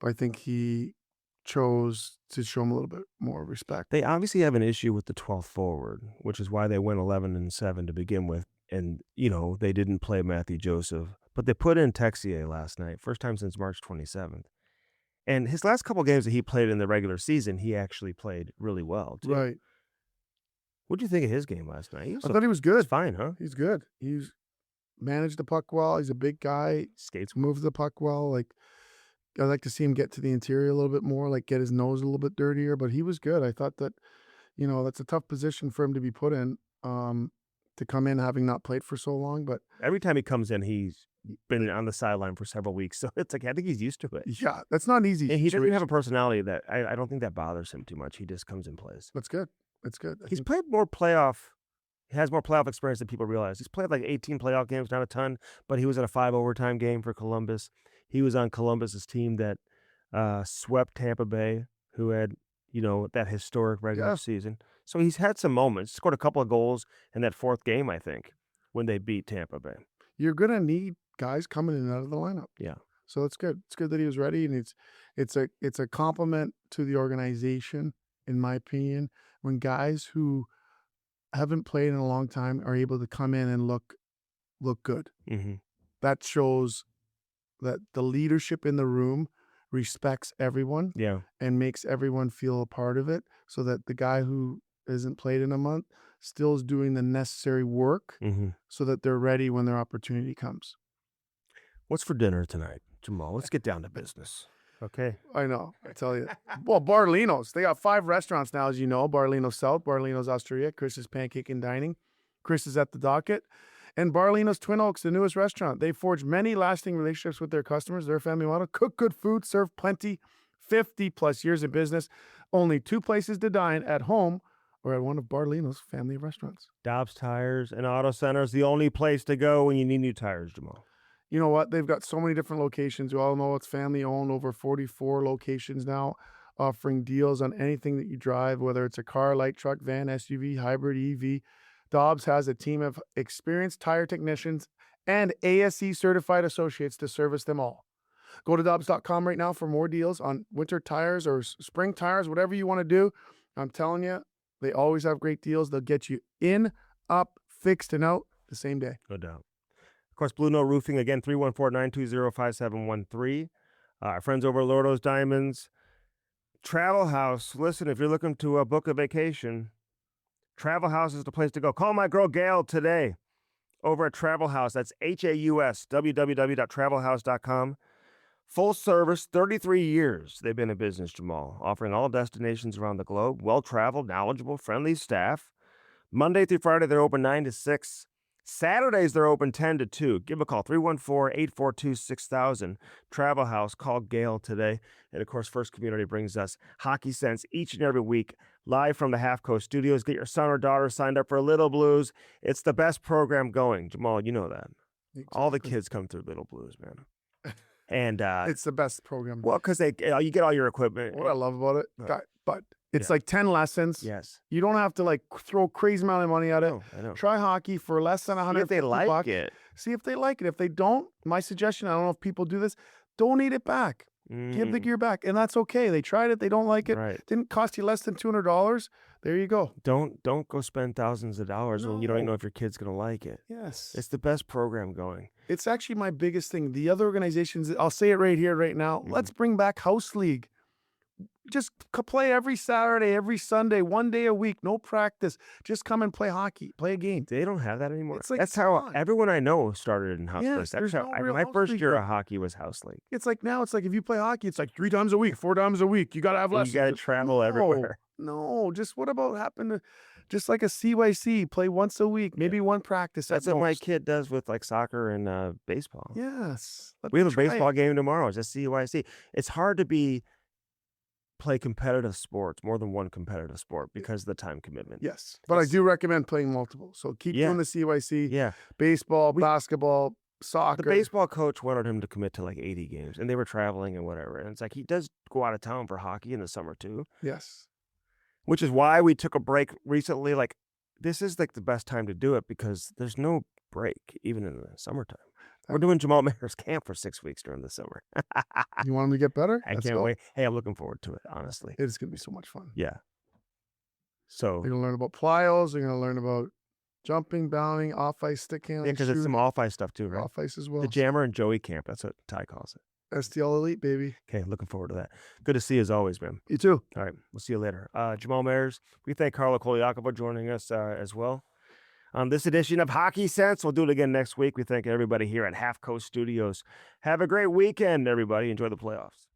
but I think he chose to show him a little bit more respect. They obviously have an issue with the 12th forward, which is why they went 11-7 to begin with. And, they didn't play Matthew Joseph, but they put in Texier last night, first time since March 27th. And his last couple games that he played in the regular season, he actually played really well, too. Right. What do you think of his game last night? I thought he was good. He's fine, huh? He's good. He's managed the puck well. He's a big guy. Skates. Moves the puck well. Like, I'd like to see him get to the interior a little bit more, like get his nose a little bit dirtier. But he was good. I thought that, that's a tough position for him to be put in, to come in having not played for so long. But every time he comes in, he's been on the sideline for several weeks. So it's like, I think he's used to it. Yeah, that's not easy. And he doesn't have a personality that I don't think that bothers him too much. He just comes and plays. That's good. That's good. He's played more playoff. He has more playoff experience than people realize. He's played like 18 playoff games, not a ton, but he was in a 5 overtime game for Columbus. He was on Columbus's team that swept Tampa Bay, who had, that historic regular season. So he's had some moments. Scored a couple of goals in that 4th game, I think, when they beat Tampa Bay. You're going to need guys coming in and out of the lineup. Yeah. So it's good. It's good that he was ready, and it's a compliment to the organization, in my opinion, when guys who haven't played in a long time are able to come in and look good. Mm-hmm. That shows that the leadership in the room respects everyone, and makes everyone feel a part of it, so that the guy who isn't played in a month still is doing the necessary work, so that they're ready when their opportunity comes. What's for dinner tonight, Jamal? Let's get down to business. Okay. I know. I tell you. Well, Barlino's. They got 5 restaurants now, as you know. Barlino's South, Barlino's Osteria, Chris's Pancake and Dining. Chris is at the docket. And Barlino's Twin Oaks, the newest restaurant. They forge many lasting relationships with their customers. Their family motto: cook good food, serve plenty. 50+ years in business. Only 2 places to dine: at home or at one of Barlino's family restaurants. Dobbs Tires and Auto Center is the only place to go when you need new tires, Jamal. You know what? They've got so many different locations. You all know it's family owned, over 44 locations now, offering deals on anything that you drive, whether it's a car, light truck, van, SUV, hybrid, EV. Dobbs has a team of experienced tire technicians and ASE certified associates to service them all. Go to Dobbs.com right now for more deals on winter tires or spring tires, whatever you want to do. I'm telling you, they always have great deals. They'll get you in, up, fixed, and out the same day. No doubt. Of course, Blue Note Roofing, again, 314-920-5713. Our friends over at Lordo's Diamonds. Travel House. Listen, if you're looking to book a vacation, Travel House is the place to go. Call my girl Gail today over at Travel House. That's HAUS, www.travelhouse.com. Full service, 33 years they've been in business, Jamal, offering all destinations around the globe. Well-traveled, knowledgeable, friendly staff. Monday through Friday, they're open 9 to 6. Saturdays, they're open 10 to 2. Give a call, 314-842-6000. Travel House. Call Gail today. And, of course, First Community brings us Hockey Sense each and every week, live from the Half Coast Studios. Get your son or daughter signed up for Little Blues. It's the best program going. Jamal, you know that. Exactly. All the kids come through Little Blues, man. And it's the best program. Well, because you get all your equipment. What I love about it, but it's like 10 lessons. Yes. You don't have to like throw a crazy amount of money at it. I know. Try hockey for less than $100. See if they like it. See if they like it. If they don't, my suggestion, I don't know if people do this, donate it back. Give the gear back. And that's okay. They tried it. They don't like it. Right. Didn't cost you less than $200. There you go. Don't go spend thousands of dollars when you don't even know if your kid's going to like it. Yes. It's the best program going. It's actually my biggest thing. The other organizations, I'll say it right here, right now. Let's bring back House League. Just play every Saturday, every Sunday, 1 day a week, no practice. Just come and play hockey, play a game. They don't have that anymore. It's like, that's how everyone I know started in house league. That's how my first year of hockey was house league. It's like now, it's like if you play hockey, it's like 3 times a week, 4 times a week. You got to have lessons. You got to travel everywhere. No, just what about happen to just like a CYC, play once a week, maybe one practice. That's what my kid does with like soccer and baseball. Yes. We have a baseball game tomorrow. It's a CYC. It's hard to play competitive sports, more than one competitive sport, because of the time commitment. Yes. But I do recommend playing multiple. So keep doing the CYC. Yeah. Baseball, basketball, soccer. The baseball coach wanted him to commit to like 80 games, and they were traveling and whatever. And it's like he does go out of town for hockey in the summer too. Yes. Which is why we took a break recently. Like, this is like the best time to do it because there's no break, even in the summertime. We're doing Jamal Mayers camp for 6 weeks during the summer. You want him to get better? I can't wait. Hey, I'm looking forward to it, honestly. It's going to be so much fun. Yeah. So they're going to learn about plyos. They're going to learn about Jumping, bounding, off ice, stick handling, Yeah, because it's some off-ice stuff too, right? off ice as well. The Jammer and Joey camp. That's what Ty calls it. STL Elite, baby. Okay, looking forward to that. Good to see you as always, man. You too. All right, we'll see you later. Jamal Mayers, we thank Carlo Colaiacovo joining us as well on this edition of Hockey Sense. We'll do it again next week. We thank everybody here at Half Coast Studios. Have a great weekend, everybody. Enjoy the playoffs.